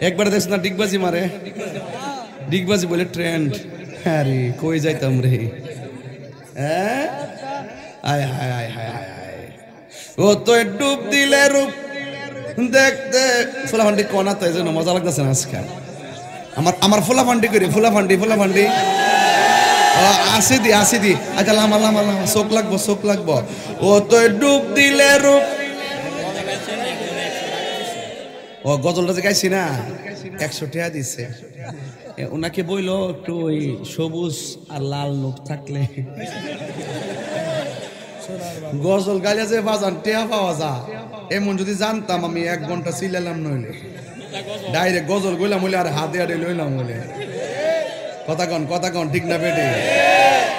একবারে দেখছ না ডিগবাজি মারে ডিগবাজি বলে ট্রেন্ড আরে কই যাইতাম রে হ্যাঁ আয় হায় হায় হায় হায় ও তো ডুব দিলে রূপ দেখতে ফুলাফান্ডি কোনা তো এজন্য মজা লাগতেছে না আজকাল আমার ফুলাফান্ডি করি ফুলাফান্ডি আসি দি আচ্ছা লামা চোখ লাগবো ও তো ডুব দিলে রূপ ও গজলটা যে গাইছি না 100 টাকা দিছে ওনাকে বইলো একটু ওই সবুজ আর লাল নোট থাকলে গজল গাইলে যে বাজান টেয়া পাওয়া যা এমন যদি জানতাম আমি 1 ঘন্টা চিল্লালাম নইলে ডাইরেক্ট গজল গইলাম বলে আর হাতে আড়ে লইলাম বলে কথা কন ঠিক না বেটে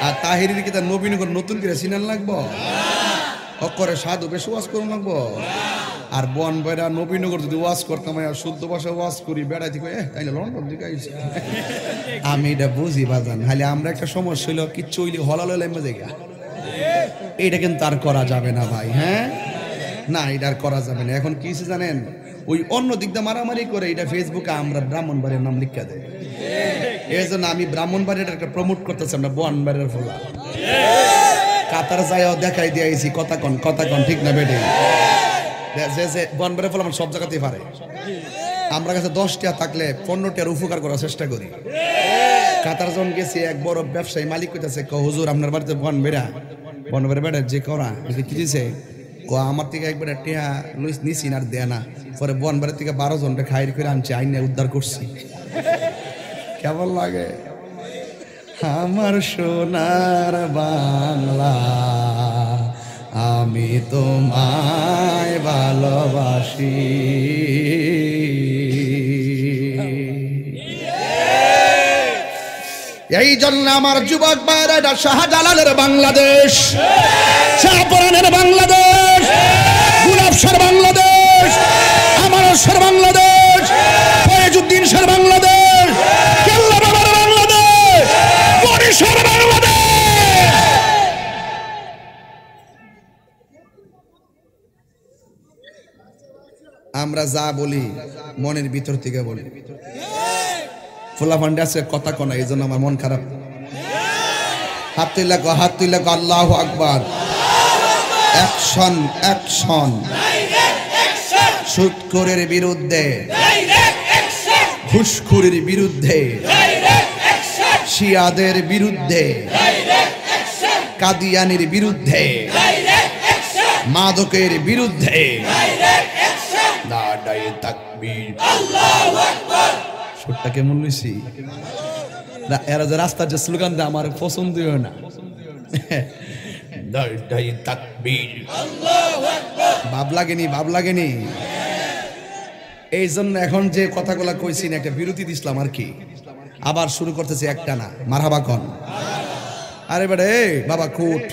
আর তাহিরির কি তার নবীনগর নতুন করে সিনাল লাগবো অক্ষরে সাধু বেশ ওয়াজ করুন লাগবো আর বন বেড়া নবীনগর যদি ওয়াজ করতাম শুদ্ধ ভাষা ওয়াজ করি বেড়াইতে তাইলে লন্ডন দিকে আমি এটা বুঝি বাজান খালি আমরা একটা সমস্যা হইলো কিচ্ছু হইলে হলাল জায়গা এইটা কিন্তু আর করা যাবে না ভাই হ্যাঁ না এটা আর করা যাবে না এখন কি জানেন ওই অন্য দিক দিয়ে মারামারি করে এটা ফেসবুকে আমরা ব্রাহ্মণবাড়ির নাম লিখা দেয় এই জন্য আমি ব্রাহ্মণবাড়ির একটা প্রমোট করতেছি আমরা বনবাড়ির ফোলা কাতার যাইও দেখাই দিয়েছি কথা কন ঠিক না বেটে যে বনবেরে ফল আমার সব জায়গাতেই পারে আমরা কাছে 10টা থাকলে 15টার উপকার করার চেষ্টা করি কাতার জন গেছি এক বড় ব্যবসায়ী মালিক কইতাছে হুজুর আপনার বাড়িতে বনবেরে বেড়ে যে করা কি দিছে আমার থেকে একবার টিয়া লুইস নিছি আর দেয় না পরে বনবের থেকে 12 জনটা খাইর করে আনছি আইনে উদ্ধার করছি কেমন লাগে আমার সোনার বাংলা আমি তোমায় ভালোবাসি এই জন্য আমার যুবক ভাইরা এটা শাহজালালের বাংলাদেশ শাহপরানের বাংলাদেশ গুলাবশার বাংলাদেশ আমানসের বাংলাদেশ ফয়েজউদ্দিন শাহর বাংলাদেশ কেল্লা বাবার বাংলাদেশ বরিশার বাংলাদেশ আমরা যা বলি মনের ভিতর থেকে বলি ফুলা ফান্ডে আছে কথা কোনা এই জন্য আমার মন খারাপ হাত তুইলা কো আল্লাহু আকবার অ্যাকশন সুদখোরের বিরুদ্ধে ঘুষখোরের বিরুদ্ধে শিয়াদের বিরুদ্ধে কাদিয়ানির বিরুদ্ধে মাদকের বিরুদ্ধে নাদায়ে তাকবীর আল্লাহু আকবার সুরটা কেমন লইছি এরা যে রাস্তার যে স্লোগান দেয় আমার পছন্দ হয় না নাদায়ে তাকবীর আল্লাহু আকবার ভাব লাগেনি এই জন্য এখন যে কথাগুলা কইছি না একটা বিরতি দিছিলাম আর কি আবার শুরু করতেছি একটা না মারহাবা কোন আরে বেটা এই বাবা কোট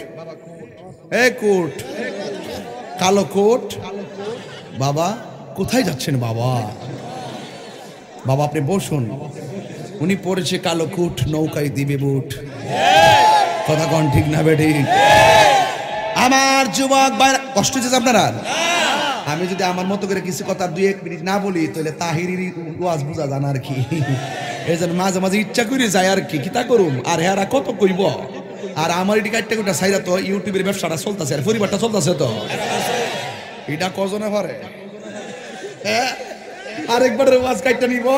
কোট কালো কোট বাবা কোথায় যাচ্ছেন বাবা বাবা আপনি বসুন উনি পড়েছে কালো কোট নৌকায় দিবে বুট কথা কোন ঠিক না বেটি আমার যুবক ভাই কষ্ট হচ্ছে আপনারা আমি যদি আমার মতো করে কিছু কথা 2-1 মিনিট না বলি তাহলে তাহিরির ওয়াজ বুঝা জান আর কি এইজন্য মাঝে মাঝে ইচ্ছা করে যায় আর কি কিতা করুম আর হেরা কত কইব আর আমার এটি কাটতে কোটা সাইরা তো ইউটিউবের ব্যবসাটা চলতেছে আর পরিবারটা চলতেছে তো এটা কজনে পারে আরেকবার ওয়াজ কাটতে নিব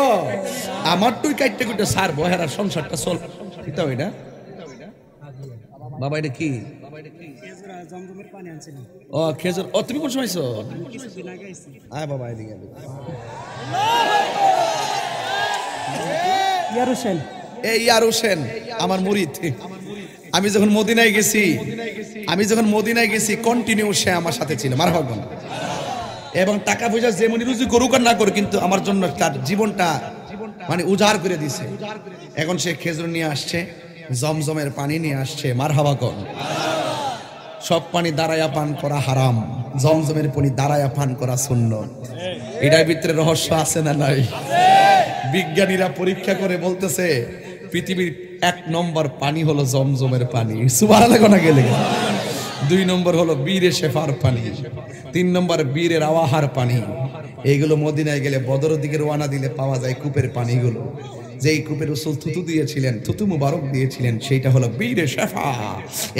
আমার তুই কাটতে কোটা সারবো হেরা সংসারটা চল কিতা হই না বাবা এটা কি ও খেজুর ও তুমি কোন সময় আইছো আয় বাবা এদিকে ইয়ার হোসেন আমার মুরিদ আমি যখন মদিনায় গেছি কন্টিনিউ সে আমার সাথে ছিল মারহাবা এবং টাকা পয়সা যেমন রুজি করুক আর না করুক কিন্তু আমার জন্য তার জীবনটা মানে উজাড় করে দিছে এখন সে খেজুর নিয়ে আসছে জমজমের পানি নিয়ে আসছে মারহাবা কোন সব পানি দাঁড়ায়া পান করা হারাম জমজমের পানি দাঁড়ায়া পান করা সুন্নত এটার ভিতরে রহস্য আছে না নাই বিজ্ঞানীরা পরীক্ষা করে বলতেছে পৃথিবীর 1 নম্বর পানি হলো জমজমের পানি সুবহানাল্লাহ না গেলে 2 নম্বর হলো বীরে শেফার পানি 3 নম্বর বীরের আওয়াহার পানি এইগুলো মদিনায় গেলে বদর দিকে রওনা দিলে পাওয়া যায় কূপের পানিগুলো যেই কূপের রাসূল থুতু দিয়েছিলেন থুতু মুবারক দিয়েছিলেন সেইটা হলো বীরে শেফা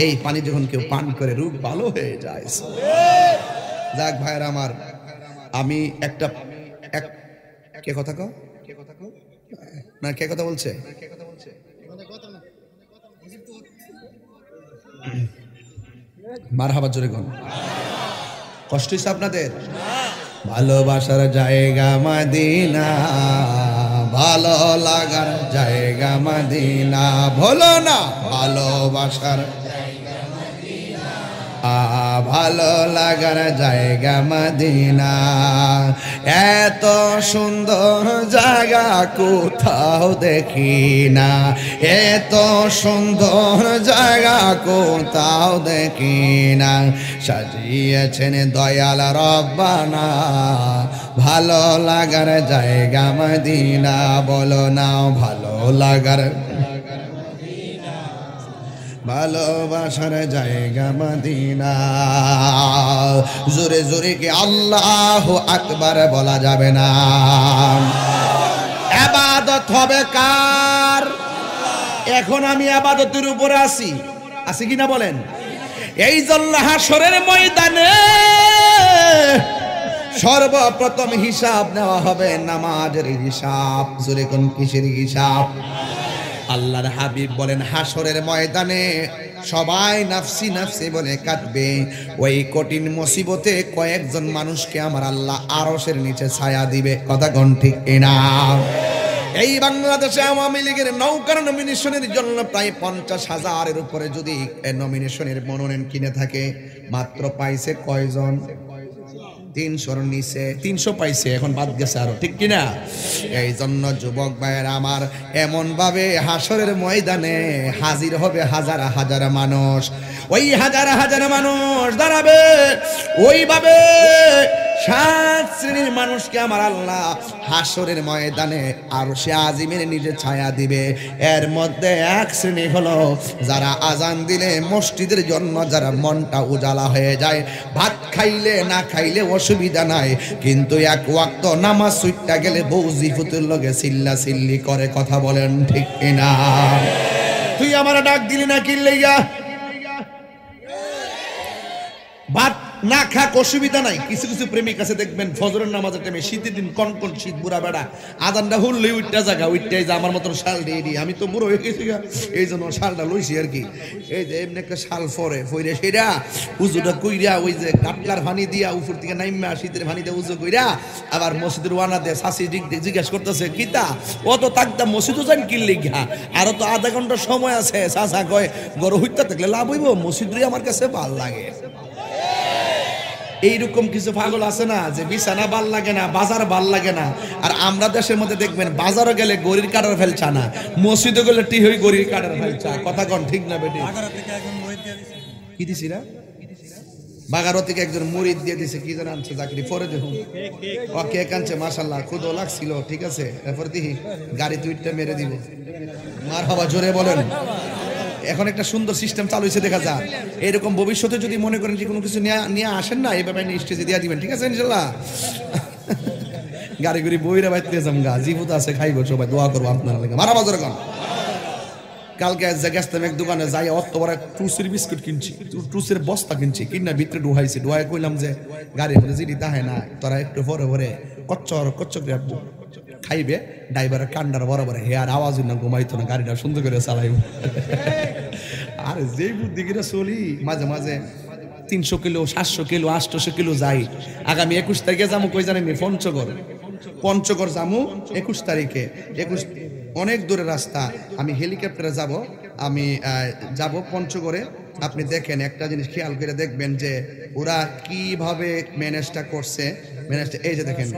এই পানি যখন কেউ পান করে রোগ ভালো হয়ে যায় যাক ভাইরা আমার আমি একটা কে কথা কও না কে কথা বলছে মারহাবা জোরে কোন কষ্ট হইছে আপনাদের ভালোবাসার জায়গা মদিনা ভালো লাগার জায়গা মদিনা ভুলো না ভালোবাসার ভালো লাগার জায়গা মদিনা এত সুন্দর জায়গা কোথাও দেখি না এত সুন্দর জায়গা কোথাও দেখি না সাজিয়েছেন দয়াল রব্বানা ভালো লাগার জায়গা মদিনা বলো না ভালো লাগার ভালোবাসার জায়গা মদিনা জোরে জোরে কি আল্লাহু আকবার বলা যাবে না ইবাদত হবে কার এখন আমি ইবাদতের উপরে আছি কি না বলেন এই জন্য হাসরের ময়দানে সর্বপ্রথম হিসাব নেওয়া হবে নামাজের হিসাব। জোরে কোন কিসের হিসাব? আল্লাহর হাবিব বলেন হাসরের ময়দানে সবাই নাফসি নাফসি বলে কাঁদবে। ওই কঠিন মুসিবতে কয়েকজন মানুষকে আমার আল্লাহ আরশের নিচে ছায়া দিবে। কথা কোন ঠিক কিনা? এই বাংলাদেশে আওয়ামী লীগের নৌকার নমিনেশনের জন্য প্রায় 50,000-এর উপরে যদি নমিনেশনের মনোনয়ন কিনে থাকে, মাত্র পাইছে কয়জন? 300-র নিচে। 300 পাইছে, এখন বাদ গেছে আরো, ঠিক কিনা? এই জন্য যুবক ভাইয়েরা আমার, এমন ভাবে হাসরের ময়দানে হাজির হবে হাজার হাজার মানুষ। ওই হাজার হাজার মানুষ দাঁড়াবে, ওইভাবে 7 শ্রেণীর মানুষকে আমার আল্লাহ হাসরের ময়দানে আরশে আজিমের নিচে ছায়া দিবে। এর মধ্যে এক শ্রেণী হলো যারা আজান দিলে মসজিদের জন্য যারা মনটা উজালা হয়ে যায়, ভাত খাইলে না খাইলে অসুবিধা নাই, কিন্তু এক ওয়াক্ত নামাজ ছুটটা গেলে বউজি ফুতুর লগে চিল্লা চিল্লি করে। কথা বলেন ঠিক কিনা? তুই আমার ডাক দিলি না কি লইয়া? ভাত না খাক অসুবিধা নাই। কিছু কিছু প্রেমিক আছে দেখবেন ফজরের নামাজের টাইমে শীতের দিন কনকন শীত, বুড়া বেড়া আজানটা হুললেই উইটটা জায়গা উইটটাই যে আমার মতন শাল দিয়ে দিই। আমি তো বুড়ো হয়ে গেছি, এই জন্য শালটা লইছি আর কি। এই যে এমনি একটা শাল ফরে সেরা উজুটা কইরা ওই যে কাটলার পানি দিয়া উপর থেকে নাইমা শীতের পানিতে উজু কইরা আবার মসজিদের ওয়ানা দিয়ে শাসি জিজ্ঞাসা করতেছে কিতা অত তাকদা মসজিদও যান কিনলে ঘা, আরো তো আধা ঘন্টা সময় আছে। চাচা কয় গরু হইতে থাকলে লাভ হইব, মসজিদই আমার কাছে ভাল লাগে। এইরকম কিছু পাগল আছে না যে বিছানা ভাল লাগে না, বাজার ভাল লাগে না। আর আমরা দেশের মধ্যে দেখবেন বাজারও গেলে গরির কাটার ফেলছা না, মসজিদে গেলে টি হই গরির কাটার ফেলছা। কথা কন ঠিক না বেটি? কি দিছি না বাগারো থেকে একজন মুরিদ দিয়ে দিছে, কি যেন আনছে চাকরি পরে দেখুন ও কে কানছে, মাশাআল্লাহ খুদও লাগছিল, ঠিক আছে। এরপর দেখি গাড়ি তুইটা মেরে দিব। মারহাবা, জোরে বলেন। এখন একটা সুন্দর সিস্টেম চালু হয়েছে, দেখা যায় এরকম ভবিষ্যতে যদি মনে করেন যে কোনো কিছু নিয়ে আসেন না, এই ব্যাপারে স্টেজে দিয়ে দিবেন, ঠিক আছে ইনশাল্লাহ। গাড়ি গুড়ি বইরা বাইতে যাম গা, জীবত আছে খাইব, সবাই দোয়া করবো আপনারা লেগে। মারা বাজার গান কালকে গেছতাম এক দোকানে যাই, অত বড় টুসের বিস্কুট কিনছি, টুসের বস্তা কিনছি, কিনা ভিতরে ডুহাইছি, ডুহাই কইলাম যে গাড়ির মধ্যে জিডি তাহে না, তোরা একটু পরে পরে কচ্চর কচ্চর খাইবে। ড্রাইভারের কান্ডার বরাবর হেয়ার আওয়াজ না, ঘুমাইতো না, গাড়িটা সুন্দর করে চালাইব। আর যে বুদ্ধি করে চলি, মাঝে মাঝে 300 কিলো 700 কিলো 800 কিলো যাই। আগামী 21 তারিখে যাবো, কই জানেন? পঞ্চগড় যাবো 21 তারিখে। 21 অনেক দূরের রাস্তা, আমি হেলিকপ্টারে যাব, আমি যাব পঞ্চগড়ে। আপনি দেখেন একটা জিনিস খেয়াল করে দেখবেন যে ওরা কিভাবে ম্যানেজটা করছে। ম্যানেজটা এই যে দেখেন,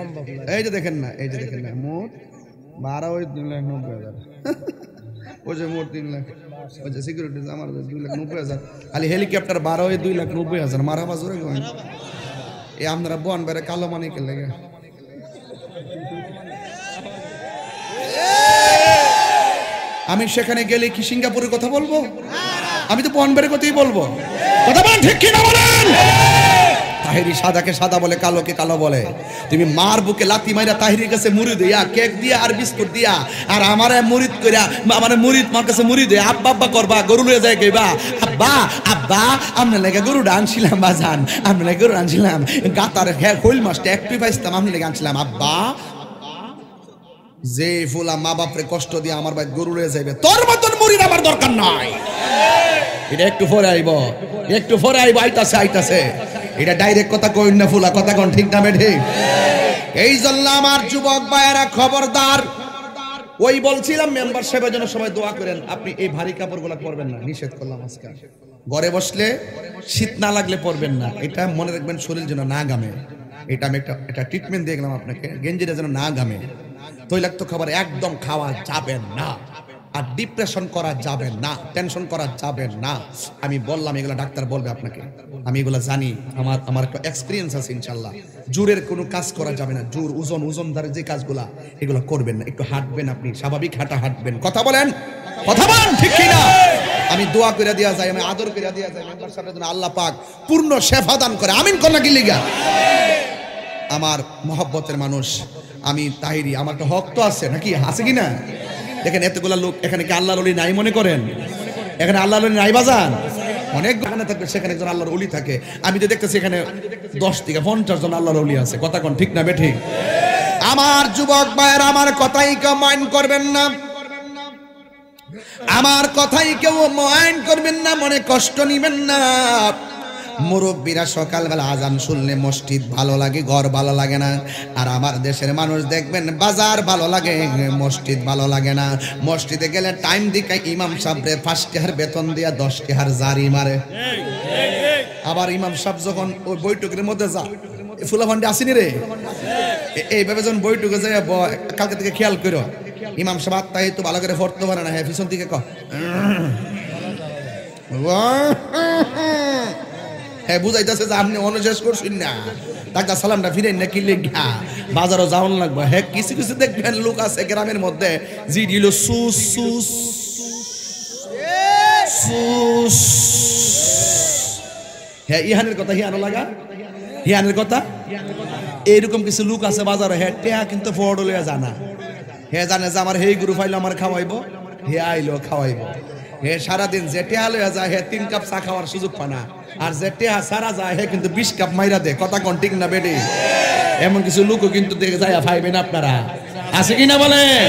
এই যে দেখেন না, এই যে দেখেন না, মোট 2,90,000 ওই যে মোট 3 লাখ, ওই যে সিকিউরিটি আমার 2,90,000, খালি হেলিকপ্টার 2,90,000। মারা বাজরে এই আপনারা বন বেড়ে কালো মানিকের লেগে। আমি সেখানে গেলে কি সিঙ্গাপুরের কথা বলবো? আমি তো বনবের কথাই বলবো। কথা বলেন ঠিক কিনা বলেন? তাহিরি সাদাকে সাদা বলে, কালোকে কালো বলে। তুমি মার বুকে লাথি মাইরা তাহিরির কাছে মুড়ি দিয়া, কেক দিয়া আর বিস্কুট দিয়া, আর আমারে মুরিদ কইরা, আমারে মুরিদ মার কাছে মুড়ি দে, আব্বা আব্বা করবা, গরু লয়ে যায় গেবা, আব্বা আব্বা আমনে লাগে গরু আনছিলাম, বাজান আমনে লাগে গরু আনছিলাম, গাতার খোল মাছটা একটু পাইছিলাম, আমনে লাগে আনছিলাম। আব্বা যে ফুলা মা বাপরে কষ্ট দিয়ে আমার ভাই গরু লয়ে যাইবে, তোর মতন মুরিদ আমার দরকার নাই। এটা একটু পরে আইব, একটু পরে আইব, আইতাছে। এটা ডাইরেক্ট কথা কই না, ফুলা কথা কোন ঠিক না বেঠি? এই জন্য আমার যুবক ভাইয়েরা খবরদার। ওই বলছিলাম মেম্বারশিপের জন্য সবাই দোয়া করেন। আপনি এই ভারী কাপড়গুলো পরবেন না, নিষেধ করলাম আজকে। ঘরে বসলে শীত না লাগলে পরবেন না, এটা মনে রাখবেন, শরীর যেন না গামে। এটা আমি একটা ট্রিটমেন্ট দিয়ে গেলাম আপনাকে, গেঞ্জিটা যেন না গামে। তৈলাক্ত খাবার একদম খাওয়া যাবে না, আর ডিপ্রেশন করা যাবে না, টেনশন করা যাবে না। আমি বললাম, এগুলো ডাক্তার বলবে আপনাকে, আমি এগুলো জানি, আমার একটা এক্সপিরিয়েন্স আছে ইনশাল্লাহ। জোরের কোনো কাজ করা যাবে না, জোর ওজনদার যে কাজগুলা এগুলো করবেন না। একটু হাঁটবেন, আপনি স্বাভাবিক হাঁটবেন। কথা বলেন, কথা বলেন ঠিক কিনা? আমি দোয়া করে দেওয়া যায়, আমি আদর করে দেওয়া যায়, মেম্বার সাহেবের জন্য আল্লাহ পাক পূর্ণ শেফা দান করে। আমিন কন্যা কি লিগা? আমার মহব্বতের মানুষ, আমি তাহিরি, আমার তো হক তো আছে নাকি, আছে কিনা? দেখেন এতগুলা লোক এখানে, কি আল্লাহর ওলি নাই মনে করেন? এখানে আল্লাহর ওলি নাই বাজান? অনেক দোকানে থাকবে, সেখানে একজন আল্লাহর ওলি থাকে। আমি তো দেখতেছি এখানে 10 থেকে 50 জন আল্লাহর ওলি আছে। কথা কোন ঠিক না বেঠিক? আমার যুবক ভাইয়ের আমার কথাই কেউ মাইন্ড করবেন না, আমার কথাই কেউ মাইন্ড করবেন না, মনে কষ্ট নিবেন না। মুরব্বীরা সকালবেলা আজান শুনলে মসজিদ ভালো লাগে, ঘর ভালো লাগে না। আর আমার দেশের মানুষ দেখবেন বাজার ভালো লাগে, মসজিদ ভালো লাগে না। মসজিদে গেলে টাইম দিকে ইমাম সাহেবরে 5 টাকার বেতন দিয়া 10 টাকার জারি মারে। আবার ইমাম সাহেব যখন ওই বৈঠকের মধ্যে যা, ফুলাফান্ডি আসেনি রে, এইভাবে যখন বৈঠকে যায়, কালকে থেকে খেয়াল করো, ইমাম সাহেব আত্মাই তো ভালো করে পড়তে পারে না, হ্যাঁ পিছন থেকে হ্যাঁ বুঝাইতেছে যে আপনি অনুশেষ করছেন না, টাকা সালামটা ফিরেন না, কি লেখা বাজারও যাওয়ান লাগবে। হ্যাঁ কিছু কিছু দেখবেন লোক আছে গ্রামের মধ্যে জি দিল সুস সুস সুস, হ্যাঁ ইহানের কথা হিয়ানো লাগা, হিয়ানের কথা। এইরকম কিছু লোক আছে বাজারে, হ্যাঁ টেহা কিন্তু ফোর্ড লইয়া জানা, হ্যাঁ জানে যে আমার হেই গ্রুপ আইলো আমার খাওয়াইবো, হে আইলো খাওয়াইবো। হে সারাদিন যে টেহা লইয়া যায়, হে 3 কাপ চা খাওয়ার সুযোগ পানা, আর যে টেহা সারা যায় হে কিন্তু 20 কাপ মাইরা দে। কথা কোন ঠিক না বেটি? এমন কিছু লোকও কিন্তু দেখে যায় পাইবেন আপনারা, আছে কিনা বলেন?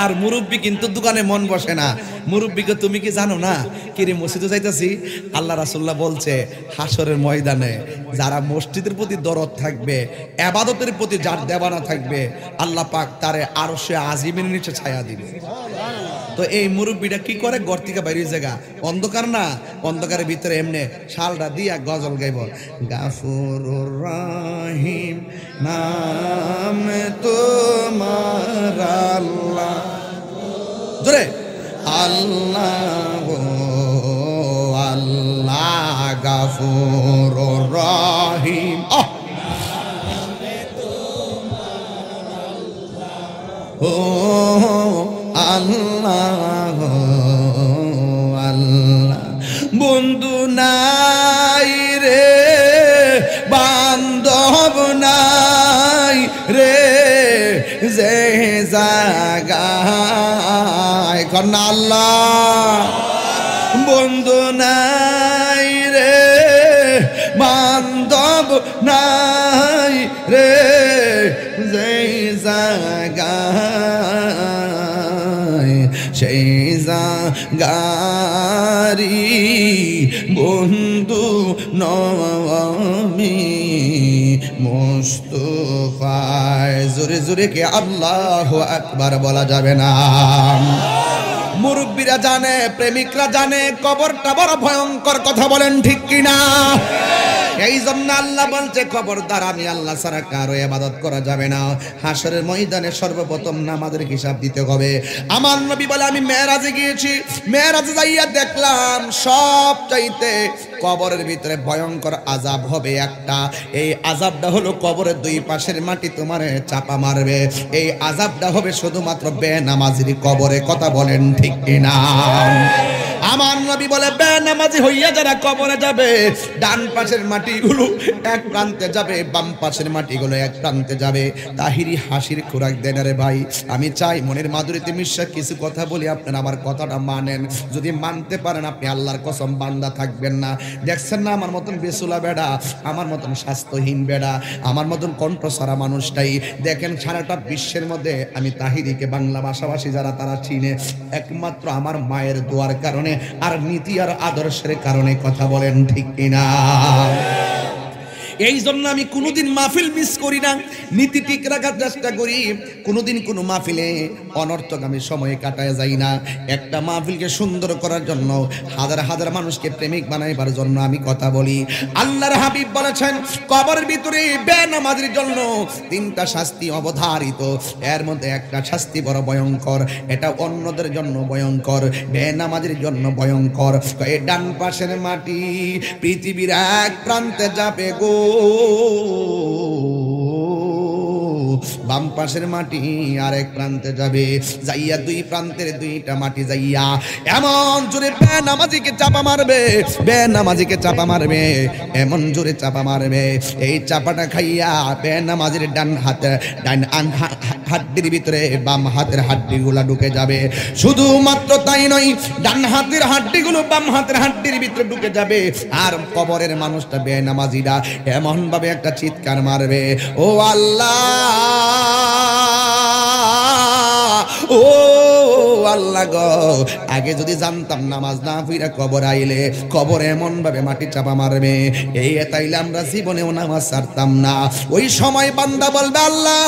আর মুরব্বী কিন্তু দোকানে মন বসে না। মুরব্বীকে তুমি কি জানো না, কিরে মসজিদে যাইতাছি, আল্লাহ রাসূলুল্লাহ বলছে হাসরের ময়দানে যারা মসজিদের প্রতি দরদ থাকবে, ইবাদতের প্রতি যার দেবানা থাকবে, আল্লাহ পাক তারে আরশে আজিমের নিচে ছায়া দিবে। তো এই মুরব্বীটা কি করে, ঘর থেকে বাইরে জায়গা অন্ধকার না, অন্ধকারের ভিতরে এমনি শালটা দিয়া গজল গাইব, গাফুরুর রহিম নাম তোমার আল্লাহ, জোরে আল্লাহ আল্লাহ গাফুরুর রহিম। ও আল্লাহ আল্লাহ, বন্ধু নাই রে, বান্ধব নাই রে, যে জাগায় কন্যা আল্লাহ, বন্ধু নাই রে, বান্ধব নাই রে, যে জাগায় সেই জাগারি বন্ধু নবী মুস্তাফায়। জোরে জোরে কে আল্লাহু আকবার বলা যাবে না? মুরব্বীরা জানে, প্রেমিকরা জানে কবরটা বড় ভয়ঙ্কর। কথা বলেন ঠিক কিনা? এই জন্য আল্লাহ বলছে খবরদার, আমি আল্লাহ ছাড়া কারো ইবাদত করা যাবে না। হাসরের ময়দানে সর্বপ্রথম নামাজের হিসাব দিতে হবে। আমার নবী বলে আমি মেরাজে গিয়েছি, মেরাজে যাইয়া দেখলাম সব চাইতে কবরের ভিতরে ভয়ঙ্কর আযাব হবে একটা। এই আযাবটা হলো কবরের 2 পাশের মাটি তোমারে চাপা মারবে। এই আযাবটা হবে শুধুমাত্র বেনামাজির কবরে। কথা বলেন ঠিক কিনা? আমার নবী বলে বেনামাজি হইয়া যারা কবরে যাবে, ডান পাশের মাটিগুলো এক প্রান্তে যাবে, বাম পাশের মাটিগুলো এক প্রান্তে যাবে। তাহিরি হাসির খোরাক দেন রে ভাই। আমি চাই মনের মাধুরীতে মিশা কিছু কথা বলি, আপনারা আমার কথাটা মানেন। যদি মানতে পারেন আপনি আল্লাহর কসম বান্দা থাকবেন না। দেখছেন না আমার মতন বেসুলা বেড়া, আমার মতন স্বাস্থ্যহীন বেড়া, আমার মতন কণ্ঠ সারা মানুষটাই দেখেন সারাটা বিশ্বের মধ্যে আমি তাহিরিকে বাংলা ভাষাভাষী যারা তারা চিনে একমাত্র আমার মায়ের দোয়ার কারণে আর নীতি আর আদর্শের কারণে। কথা বলেন ঠিক কিনা? এই জন্য আমি কোনোদিন মাহফিল মিস করি না, নীতি ঠিক রাখার চেষ্টা করি। কোনোদিন কোনো মাহফিলে অনর্থক আমি সময় কাটায় যাই না। একটা মাহফিলকে সুন্দর করার জন্য, হাজার হাজার মানুষকে প্রেমিক বানাইবার জন্য আমি কথা বলি। আল্লাহর হাবিব বলেছেন কবরের ভিতরে বেনামাজির জন্য 3টা শাস্তি অবধারিত। এর মধ্যে একটা শাস্তি বড় ভয়ঙ্কর, এটা অন্যদের জন্য ভয়ঙ্কর, বেনামাজির জন্য ভয়ঙ্কর। এই ডান পাশের মাটি পৃথিবীর এক প্রান্তে যাবে গো, বাম পাশের মাটি আরেক প্রান্তে যাবে, যাইয়া দুই প্রান্তের দুইটা মাটি যাইয়া এমন জোরে বেনামাজিকে চাপা মারবে, বেনামাজিকে চাপা মারবে, এমন জোরে চাপা মারবে, এই চাপাটা খাইয়া বেনামাজির ডান হাড্ডির ভিতরে বাম হাতের হাড্ডিগুলা ঢুকে যাবে। শুধুমাত্র তাই নয়, ডান হাতের হাড্ডিগুলো বাম হাতের হাড্ডির ভিতরে ঢুকে যাবে। আর কবরের মানুষটা বেনামাজিরা এমন ভাবে একটা চিৎকার মারবে, ও আল্লাহ, ও আল্লাহ গো, আগে যদি জানতাম নামাজ না পড়া কবর আইলে কবর এমন ভাবে মাটি চাপা মারবে, এই তাইলে আমরা জীবনেও নামাজ ছাড়তাম না। ওই সময় বান্দা বলবে, আল্লাহ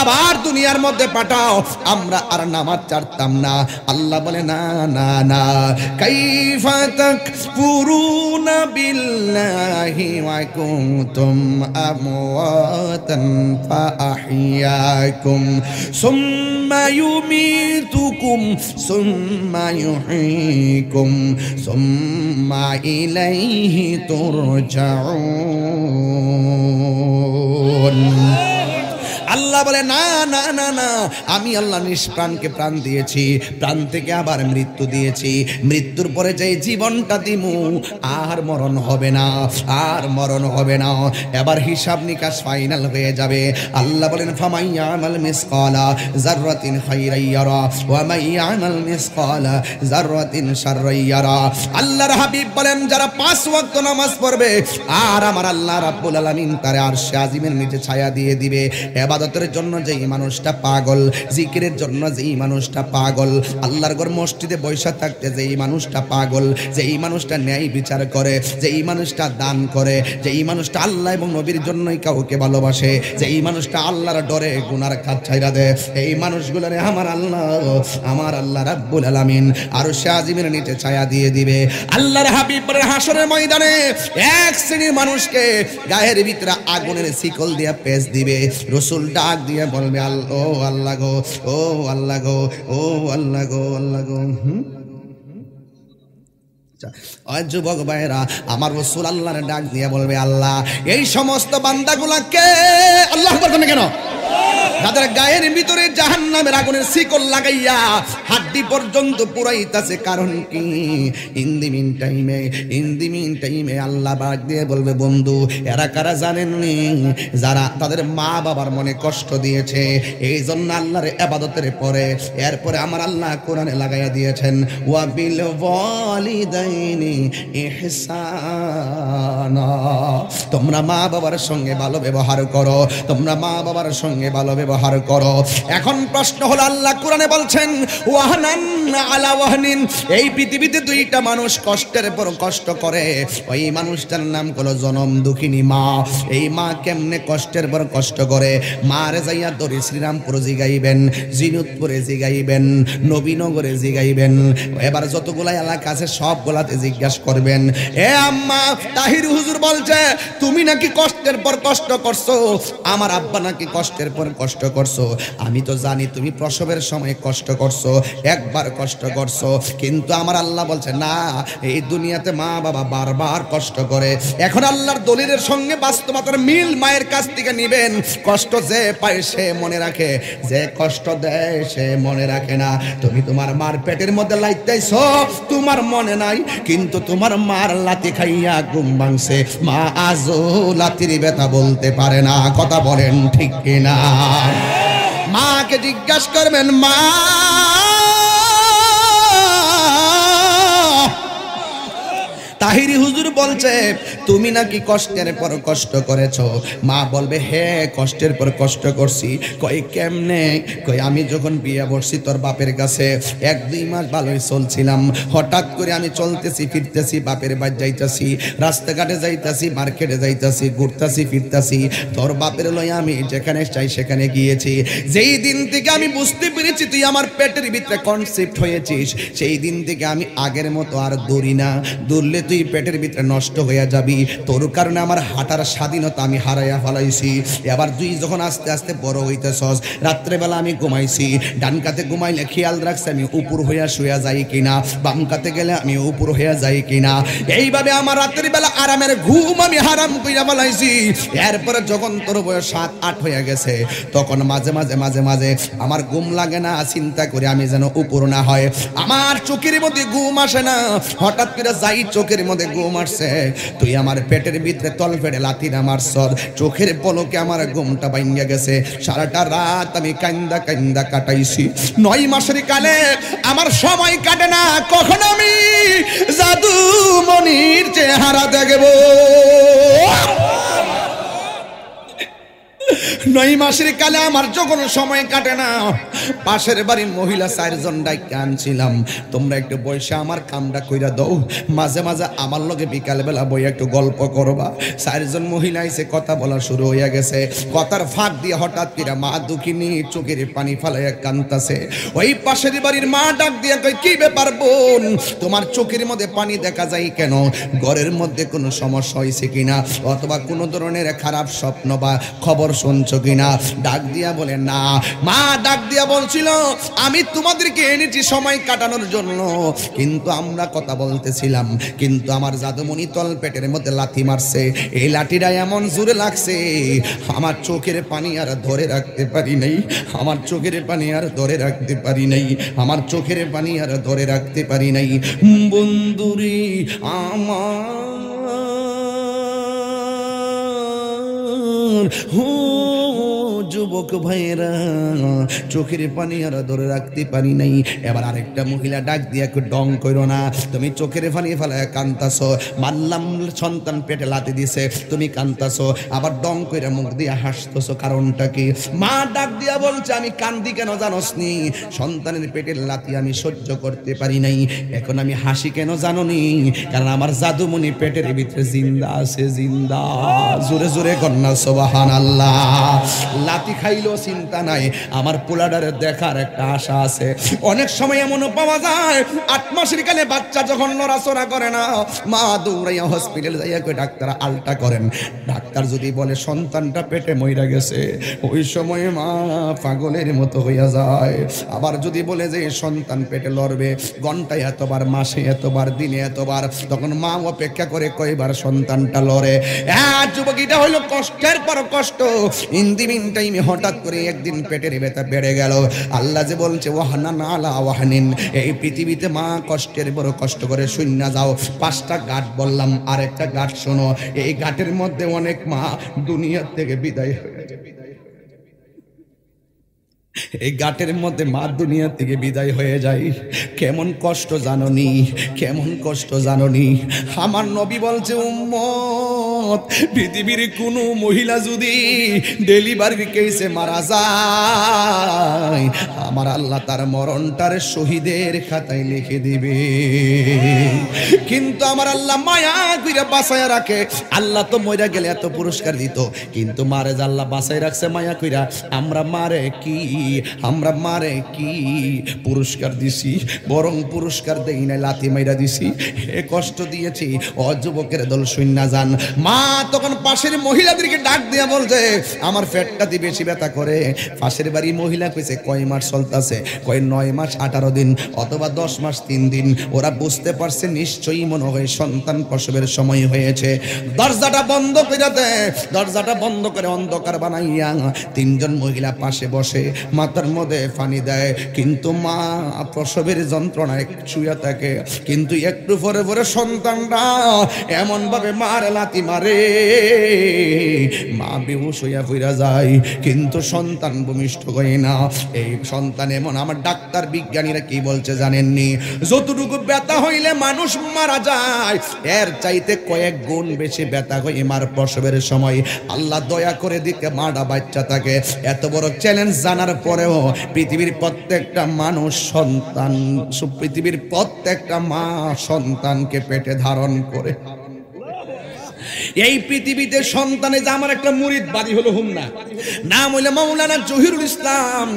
আবার দুনিয়ার মধ্যে পাঠাও, আমরা আর নামাজ ছাড়তাম না। আল্লাহ বলে, না না না, কাইফা তাকফুরুনা বিল্লাহি ওয়া কুনতুম আমওয়াতান ফাআহইয়াকুম সুম্মা ইউমীতুকুম সুম্মা ইউহয়ীকুম সুম্মা ইলাইহি তুরজাউন। আল্লাহ বলে, না না না না, আমি আল্লাহ নিষ্প্রাণকে প্রাণ দিয়েছি, প্রাণ থেকে আবার মৃত্যু দিয়েছি, মৃত্যুর পরে যে জীবনটা দিমু আর মরণ হবে না, আর মরণ হবে না, এবার হিসাব নিকাশ ফাইনাল হয়ে যাবে। আল্লাহ বলেন, ফামাইয়ামাল মিসকালা যাররাতিন খাইরান ইয়ারা ওয়া মাইয়ামাল মিসকালা যাররাতিন শাররান ইয়ারা। আল্লাহর হাবিব বলেন, যারা 5 ওয়াক্ত নামাজ পড়বে আর আমার আল্লাহ রাব্বুল আলামিন তার আরশে আজিমের নিচে ছায়া দিয়ে দিবে। ইবাদতের জন্য যেই মানুষটা পাগল, জিকিরের জন্য যেই মানুষটা পাগল, আল্লাহর ঘর মসজিদে বৈশা থাকতে যেই মানুষটা পাগল, যেই মানুষটা ন্যায় বিচার করে, যেই মানুষটা দান করে, যেই মানুষটা আল্লাহ এবং নবীর জন্যই কাউকে ভালোবাসে, যেই মানুষটা আল্লাহর ডরে গুনার খাত ছাইরা দেয়, এই মানুষগুলোরে আমার আল্লাহ রাব্বুল আলামিন আরশে আজিমের নিচে ছায়া দিয়ে দিবে। আল্লাহর হাবিব বলেন, হাসরের ময়দানে এক শ্রেণীর মানুষকে গায়ের ভিতরে আগুনের শিকল দিয়ে পেঁচ দিবে। রাসূল ডাক দিয়ে বলবে, ও আল্লাহ গো, ও আল্লাহ গো, ও আল্লাহ গো, আল্লাহ গো। যুবক ভাইরা, আমার রাসূল আল্লাহর ডাক দিয়ে বলবে, আল্লাহ এই সমস্ত বান্দাগুলাকে, আল্লাহ বলবেন কেন, তাদের গায়ের ভিতরে জাহান্নামের আগুনের শিকল লাগাইয়া হাড্ডি পর্যন্ত পুরাইতাছে, কারণ কি? ইন দি মিন টাইমে আল্লাহ বাদ দিয়ে বলবে, বন্ধু এরা কারা জানেননি? যারা তাদের মা বাবার মনে কষ্ট দিয়েছে, এই জন্য আল্লাহর ইবাদতের পরে এরপরে আমার আল্লাহ কোরআনে লাগাইয়া দিয়েছেন, ওয়া বিল ওয়ালিদাইনি ইহসানা। তোমরা মা বাবার সঙ্গে ভালো ব্যবহার করো, তোমরা মা বাবার সঙ্গে ভালো ব্যবহার করো। এখন প্রশ্ন হলো, আল্লাহ কোরআনে বলছেন, ওয়াহনান আলা ওয়াহনিন, এই পৃথিবীতে দুইটা মানুষ কষ্টের পর কষ্ট করে, ওই মানুষটার নাম হলো জনম দুঃখিনী মা। এই মা কেমনে কষ্টের পর কষ্ট করে? মারে যাইয়া দরি শ্রীরামপুর জিগাইবেন, জিনুতপুরে জিগাইবেন, নবীনগরে জিগাইবেন, এবার যতগুলা এলাকা আছে সবগুলাতে জিজ্ঞাসা করবেন, এ আম্মা তাহির হুজুর বলছে তুমি নাকি কষ্টের পর কষ্ট করছো, আমার আব্বা নাকি কষ্টের পর কষ্ট করছো, আমি তো জানি তুমি প্রসবের সময় কষ্ট করছো, একবার কষ্ট করছো, কিন্তু আমার আল্লাহ বলছে না, এই দুনিয়াতে মা বাবা বারবার কষ্ট করে। এখন আল্লাহর দলিলের সঙ্গে বাস্তবতার মিল মায়ের কাছ থেকে নিবেন। কষ্ট যে পায় সে মনে রাখে, যে কষ্ট দেয় সে মনে রাখে না। তুমি তোমার মার পেটের মধ্যে লাইতেছো, তোমার মনে নাই, কিন্তু তোমার মার লাথি খাইয়া ঘুম ভাঙছে, মা আজও লাথির ব্যথা বলতে পারে না। কথা বলেন ঠিক কিনা? মাকে জিজ্ঞাসা করবেন, মা তাহিরি হুজুর বলছে তুমি নাকি কষ্টের পর কষ্ট করেছো। মা বলবে, হ্যাঁ কষ্টের পর কষ্ট করছি। কই কেমনে? কই আমি যখন বিয়ে বসছি তোর বাপের কাছে 1-2 মাস ভালোই চলছিলাম, হঠাৎ করে আমি চলতেছি ফিরতেছি, বাপের বাড়ি যাইতাছি, রাস্তাঘাটে যাইতাছি, মার্কেটে যাইতাছি, ঘুরতাছি ফিরতাছি, তোর বাপের লয়ে আমি যেখানে চাই সেখানে গিয়েছি। যেই দিন থেকে আমি বুঝতে পেরেছি তুই আমার পেটের ভিতরে কনসেপ্ট হয়েছিস, সেই দিন থেকে আমি আগের মতো আর দৌড়ি না, দৌড়লে তুই পেটের ভিতরে নষ্ট হয়ে যাবি। করি, তোর কারণে আমার হাঁটার স্বাধীনতা আমি হারাইয়া ফেলাইছি। এবার তুই যখন আস্তে আস্তে বড় হইতেছস, রাত্রেবেলা আমি ঘুমাইছি, ডান কাতে ঘুমাইলে খেয়াল রাখছি আমি উপর হইয়া শুয়া যাই কিনা, বাম কাতে গেলে আমি উপর হইয়া যাই কিনা। এইভাবে আমার রাত্রি বেলা আরামের ঘুম আমি হারাম কইরা ফেলাইছি। এরপরে যখন তোর বয়স 7-8 হয়ে গেছে, তখন মাঝে মাঝে মাঝে মাঝে আমার ঘুম লাগে না, চিন্তা করে আমি যেন উপর না হয়, আমার চোখের মধ্যে ঘুম আসে না। হঠাৎ করে যাই চোখের মধ্যে ঘুম আসছে, তুই আমার পেটের ভিতরে তল ফেটে লাথিরা মারছ, চোখের পলকে আমার ঘুমটা ভাঙ্গা গেছে। সারাটা রাত আমি কান্দা কান্দা কাটাইছি। 9 মাসের কালে আমার সময় কাটে না, কখন আমি জাদু মনির চেহারা দেখব। 9 মাসের কালে আমার যখন সময় কাটে না, পাশের বাড়ির মহিলা 4 জন ডাইকে আনছিলাম, তোমরা একটু বসে আমার কামটা কইরা দাও, মাঝে মাঝে আমার লগে বিকালবেলা বই একটু গল্প করবা। 4 জন মহিলা এসে কথা বলা শুরু হইয়া গেছে। কথার ফাঁক দিয়ে হঠাৎ করে মা দুঃখিনী চোখের পানি ফালাইয়া কান্তাছে। ওই পাশের বাড়ির মা ডাক দিয়া কই, কি ব্যাপার বোন, তোমার চোখের মধ্যে পানি দেখা যায় কেন? ঘরের মধ্যে কোনো সমস্যা হয়েছে কিনা, অথবা কোনো ধরনের খারাপ স্বপ্ন বা খবর শুনছো কিনা? ডাক দিয়া বলে না। মা ডাক দিয়া বলছিল, আমি তোমাদেরকে এনেছি সময় কাটানোর জন্য, কিন্তু আমরা কথা বলতেছিলাম, কিন্তু আমার জাদুমণি তল পেটের মধ্যে লাথি মারছে। এই লাঠিটা এমন জোরে লাগছে, আমার চোখের পানি আর ধরে রাখতে পারি নাই, আমার চোখের পানি আর ধরে রাখতে পারি নাই, আমার চোখের পানি আর ধরে রাখতে পারি নাই। বন্ধুরি আমার যুবক ভাইয়েরা, চোখের পানি আর ধরে রাখতে পারি নাই। এবার আরেকটা মহিলা ডাক দিয়া ডং কইরো না, তুমি চোখের পানি ফেলায় কান্তাছো, মারলাম সন্তান পেটে লাথি দিছে, তুমি কান্তাছো, আবার ডং কইরা মুখ দিয়া হাসতেছো, কারণটা কি? মা ডাক দিয়া বলছে, আমি কান্দি কেন জানোস নি? সন্তানের পেটের লাথি আমি সহ্য করতে পারি নাই। এখন আমি হাসি কেন জানোনি? কারণ আমার জাদুমণি পেটের ভিতরে জিন্দা আছে, জিন্দা। জোরে জোরে কন্যা সুবহানাল্লাহ। লাথি খাইলেও চিন্তা নাই, আমার পোলাডারে দেখার একটা আশা আছে। অনেক সময় এমনও পাওয়া যায়, 8 মাসের কালে বাচ্চা যখন নড়াচড়া করে না, মা দৌড়াইয়া হসপিটালে যাইয়া কই ডাক্তার আলটা করেন। ডাক্তার যদি বলে সন্তানটা পেটে মইরা গেছে, ওই সময় মা পাগলের মতো হইয়া যায়। আবার যদি বলে যে সন্তান পেটে লড়বে, ঘন্টায় এতবার, মাসে এতবার, দিনে এতবার, তখন মা অপেক্ষা করে কয়বার সন্তানটা লড়ে। যুবক, এটা হইলো কষ্টের পর কষ্ট। ইন দি মিন টাইমে হঠাৎ করে একদিন পেটের ব্যথা বেড়ে গেল। আল্লাহ যে বলছে ওয়াহানান আলা ওয়াহানিন, এই পৃথিবীতে মা কষ্টের বড় কষ্ট করে শূন্য যাও। 5টা ঘাট বললাম, আর একটা ঘাট শোনো। এই ঘাটের মধ্যে অনেক মা দুনিয়া থেকে বিদায় হয়ে যাবে। এই ঘাটের মধ্যে মা দুনিয়া থেকে বিদায় হয়ে যায়। কেমন কষ্ট জাননি, কেমন কষ্ট জাননি। আমার নবী বলছে, উম্মত, পৃথিবীর কোন মহিলা যদি ডেলিভারির কেসে মারা যায়, আমার আল্লাহ তার মরণটার শহীদের খাতায় লিখে দিবে। কিন্তু আমার আল্লাহ মায়া কইরা বাঁচায়া রাখে। আল্লাহ তো মইরা গেলে এত পুরস্কার দিত, কিন্তু মারে যে আল্লাহ বাঁচাই রাখছে মায়া কইরা। আমরা মারে কি পুরস্কার দিছি? বরং পুরস্কার দেই না, লাথি মাইরা দিছি। এ কষ্ট দিয়েছি। অযুবকের দল শূন্য যান। মা তখন পাশের মহিলাদেরকে ডাক দিয়া বলছে, আমার পেটটা দিয়ে বেশি ব্যথা করে। পাশের বাড়ি মহিলা কইছে, কয় মাস চলতেছে? কয় 9 মাস 18 দিন অথবা 10 মাস 3 দিন। ওরা বুঝতে পারছে নিশ্চয়ই মনে হয় সন্তান প্রসবের সময় হয়েছে। দরজাটা বন্ধ করে দেয়। দরজাটা বন্ধ করে অন্ধকার বানাইয়া 3 জন মহিলা পাশে বসে মাথার মধ্যে পানি দেয়। কিন্তু মা প্রসবের যন্ত্রণায় শুয়ে থাকে। কিন্তু একটু পরে পরে সন্তানরা এমন ভাবে মারে, লাথি মারে, মা বেহুশ হইয়া ফিরা যায়। কিন্তু সন্তান ভূমিষ্ঠ হয় না। এই সন্তান এমন, আমার ডাক্তার বিজ্ঞানীরা কি বলছে জানেননি? যতটুকু ব্যথা হইলে মানুষ মারা যায়, এর চাইতে কয়েক গুণ বেশি ব্যথা হয় মার প্রসবের সময়। আল্লাহ দয়া করে দিকে মাটা বাচ্চা থাকে। এত বড় চ্যালেঞ্জ জানার পরেও পৃথিবীর প্রত্যেকটা মানুষ সন্তান, পৃথিবীর প্রত্যেকটা মা সন্তানকে পেটে ধারণ করে। এই পৃথিবীতে সন্তানে যে আমার একটা মুরিদ বাড়ি হলো হুমনা, নাম হইলে মাওলানা জহিরুল ইসলাম।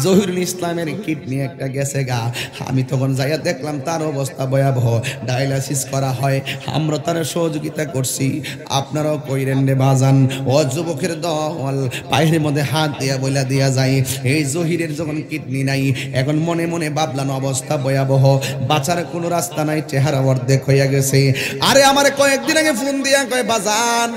জহিরুল ইসলামের কিডনি একটা গেছে গা। আমি তখন যাইয়া দেখলাম তার অবস্থা ভয়াবহ, ডায়ালাইসিস করা হয়। আমরা তার সহযোগিতা করছি, আপনারাও কইরেন রে বাজান। ও যুবকের দল পায়ের মধ্যে হাত দিয়া বইলা দিয়া যায়, এই জহিরের যখন কিডনি নাই, এখন মনে মনে ভাবলাম অবস্থা ভয়াবহ, বাঁচার কোনো রাস্তা নাই, চেহারা অর্ধেক হইয়া গেছে। আরে আমার কয়েকদিন আগে ফোন দিয়া কয় বাজান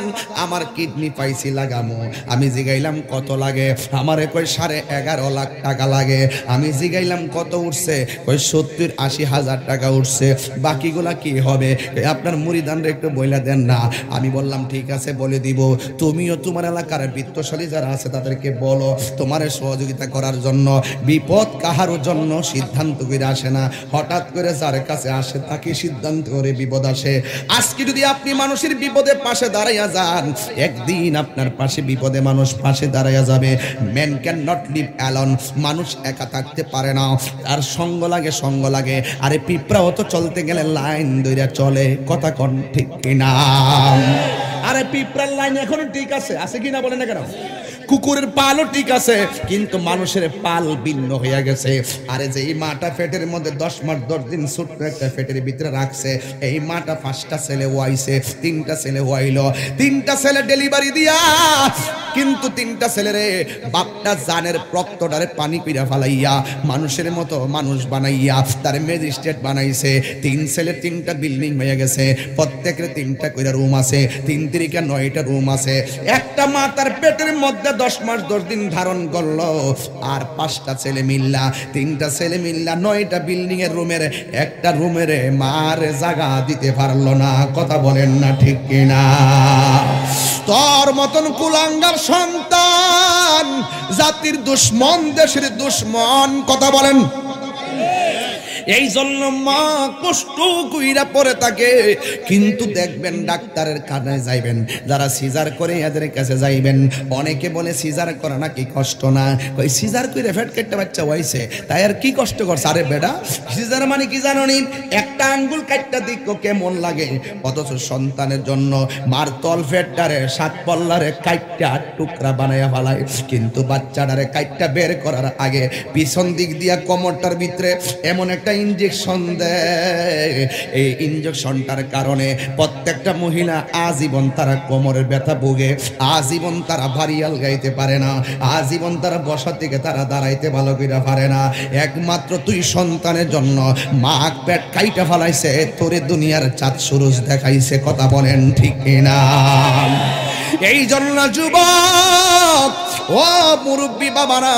আমার কিডনি পাইছি লাগামো। আমি জিগাইলাম কত লাগে, আমারে কয় 11.5 লাখ টাকা লাগে। আমি জিগাইলাম কত উঠছে, কয় 70-80 হাজার টাকা উঠছে, বাকিগুলা কি হবে আপনার মুরিদানরা একটু বইলা দেন না। আমি বললাম ঠিক আছে বলে দিব, তুমিও তোমার এলাকার বিত্তশালী যারা আছে তাদেরকে বলো তোমার সহযোগিতা করার জন্য। বিপদ কাহারও জন্য সিদ্ধান্ত করে আসে না, হঠাৎ করে যার কাছে আসে তাকে সিদ্ধান্ত করে বিপদ আসে। আজকে যদি আপনি মানুষের বিপদে পাশে দাঁড়াইয়া যান, একদিন আপনার পাশে বিপদে মানুষ পাশে দাঁড়াইয়া যাবে। Man can not live alone, মানুষ একা থাকতে পারে না, তার সঙ্গ লাগে, সঙ্গ লাগে। আরে পিঁপড়াও তো চলতে গেলে লাইন ধইরা চলে, কথা কোন ঠিক কিনা? আরে পিঁপড়ার লাইন এখনো ঠিক আছে, আছে কিনা বলেন না কেন? কুকুরের পালও ঠিক আছে, কিন্তু মানুষের পাল ভিন্ন হয়ে গেছে। আরে যে এই মাটা পেটের মধ্যে 10 মাস 10 দিন ছোট্ট একটা পেটের ভিতরে রাখছে, এই মাটা 5টা ছেলে হইছে, 3টা ছেলে হইল, 3টা ছেলে ডেলিভারি দিয়া, কিন্তু 3টা ছেলেরে বাপটা জানের রক্তটারে পানি পিরা ফালাইয়া মানুষের মতো মানুষ বানাইয়া তার ম্যাজিস্ট্রেট বানাইছে। 3 ছেলে 3টা বিল্ডিং হয়ে গেছে, প্রত্যেকের 3টা কইরা রুম আছে, 3 তিরিকা 9টা রুম আছে। একটা মা তার পেটের মধ্যে 10 মাস 10 দিন ধারণ করলো, আর 5টা ছেলে মিল্লা, 3টা ছেলে মিল্লা 9টা বিল্ডিং এর রুমের একটা রুমের মার জায়গা দিতে পারলো না, কথা বলেন না ঠিক কিনা? তোর মতন কুলাঙ্গার সন্তান জাতির দুশ্মন, দেশের দুশ্মন, কথা বলেন। এই জন্য মা কষ্ট কইরা পড়ে থাকে, কিন্তু দেখবেন ডাক্তারের কাছে যাইবেন, যারা সিজার করে এদের কাছে যাইবেন, অনেকে বলে সিজার করা নাকি কষ্ট না। ওই সিজার কইরা ফ্যাট কেটে বাচ্চা হইছে, তাই আর কি কষ্ট করছে? আরে বেটা, সিজার মানে কি জানো নি? একটা আঙ্গুল কাটটা দেখো কেমন লাগে, অথচ সন্তানের জন্য মার তল ফ্যাটটারে 7 পল্লারে কাটটা টুকরা বানায়া ফেলায়, কিন্তু বাচ্চাটারে কাটটা বের করার আগে পিছন দিক দিয়া কোমরটার ভিতরে এমন একটা ইনজেকশন দেয়। এই ইনজেকশনটার কারণে প্রত্যেকটা মহিলা আজীবন তারা কোমরের ব্যথা ভোগে, আজীবন তারা ভারিয়াল গাইতে পারে না, আজীবন তারা বসা থেকে তারা দাঁড়াইতে ভালো করে পারে না। একমাত্র তুই সন্তানের জন্য মা পেট কাইটা ফেলাইছে, তোরে দুনিয়ার চাঁদ সুরজ দেখাইছে, কথা বলেন ঠিক কিনা? এই জন্য যুবক, ও মুরব্বী বাবারা,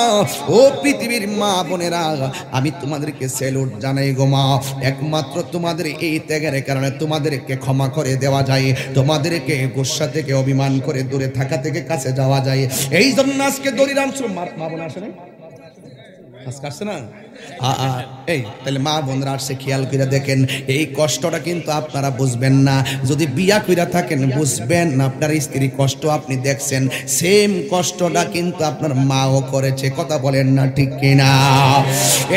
ও পৃথিবীর মা বোনেরা, আমি তোমাদেরকে স্যালুট জানাই গো মা। একমাত্র তোমাদের এই ত্যাগের কারণে তোমাদেরকে ক্ষমা করে দেওয়া যায়, তোমাদেরকে গোসা থেকে অভিমান করে দূরে থাকা থেকে কাছে যাওয়া যায়। এই জন্য আজকে দরিরাম মা বোন আসে না, আজকে আসছে না? এই তাহলে মা বোনরা আসছে, খেয়াল করে দেখেন, এই কষ্টটা কিন্তু আপনারা বুঝবেন না, যদি বিয়া কইরা থাকেন বুঝবেন। আপনার স্ত্রী কষ্ট আপনি দেখছেন, সেম কষ্টটা কিন্তু আপনার মাও করেছে, কথা বলেন না ঠিক কিনা?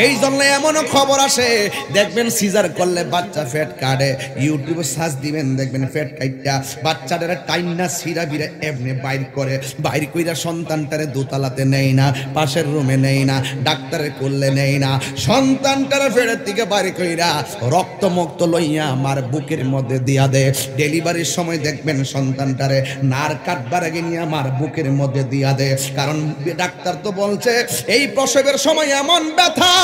এই জন্য এমনও খবর আসে, দেখবেন সিজার করলে বাচ্চা ফ্যাট কাটে, ইউটিউবে সার্চ দিবেন, দেখবেন ফ্যাট কাটটা বাচ্চাদের টাইনা সিরা বিরা এমনি বাইর করে, বাইর কইরা সন্তানটারে দোতলাতে নেই না, পাশের রুমে নেই না, ডাক্তারের করলে নেই না, সন্তানটারে ফেরের দিকে বাড়ি কইরা রক্ত মুক্ত লইয়া আমার বুকের মধ্যে দিয়া দে। ডেলিভারির সময় দেখবেন সন্তানটারে নার কাটবার আগে নিয়ে আমার বুকের মধ্যে দিয়া দে, কারণ ডাক্তার তো বলছে এই প্রসবের সময় এমন ব্যথা,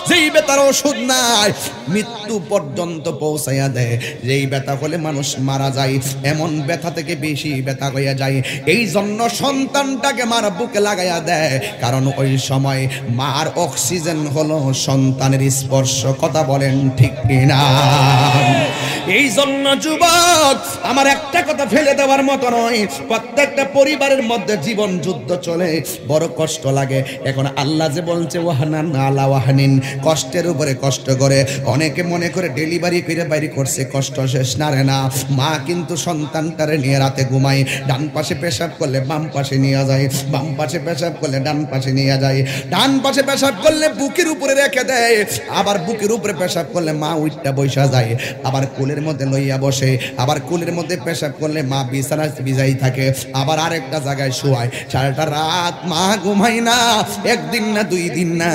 যেই ব্যথার ওষুধ নাই, মৃত্যু পর্যন্ত পৌঁছাইয়া দেয়। যেই ব্যথা হলে মানুষ মারা যায়, এমন ব্যথা থেকে বেশি ব্যথা হইয়া যায়। এই জন্য সন্তানটাকে মার বুকে লাগাইয়া দেয়, কারণ ওই সময় মার অক্সিজেন হলো সন্তানের স্পর্শ, কথা বলেন ঠিক কিনা? এই জন্য যুবক, আমার একটা কথা ফেলে দেওয়ার মতো নয়, প্রত্যেকটা পরিবারের মধ্যে জীবন যুদ্ধ চলে, বড় কষ্ট লাগে। এখন আল্লাহ যে বলছে ওয়াহানান আলা ওয়াহানিন, কষ্টের উপরে কষ্ট করে। অনেকে মনে করে ডেলিভারি করে বাইরে করছে, কষ্ট শেষ না রে না। মা কিন্তু সন্তানটারে নিয়ে রাতে ঘুমায়, ডান পাশে পেশাব করলে বাম পাশে নিয়ে যায়, বাম পাশে পেশাব করলে ডান পাশে নিয়ে যায়, ডান পাশে পেশাব করলে বুকের উপরে রেখে দেয়, আবার বুকের উপরে পেশাব করলে মা উইটটা বৈশা যায়, আবার কোলে কোলের মধ্যে লইয়া বসে, আবার কোলের মধ্যে পেশাব করলে মা বিছানা ভিজাই থাকে, আবার আরেকটা জায়গায় শোয়ায়। সারাটা রাত মা ঘুমায় না, একদিন না দুই দিন না।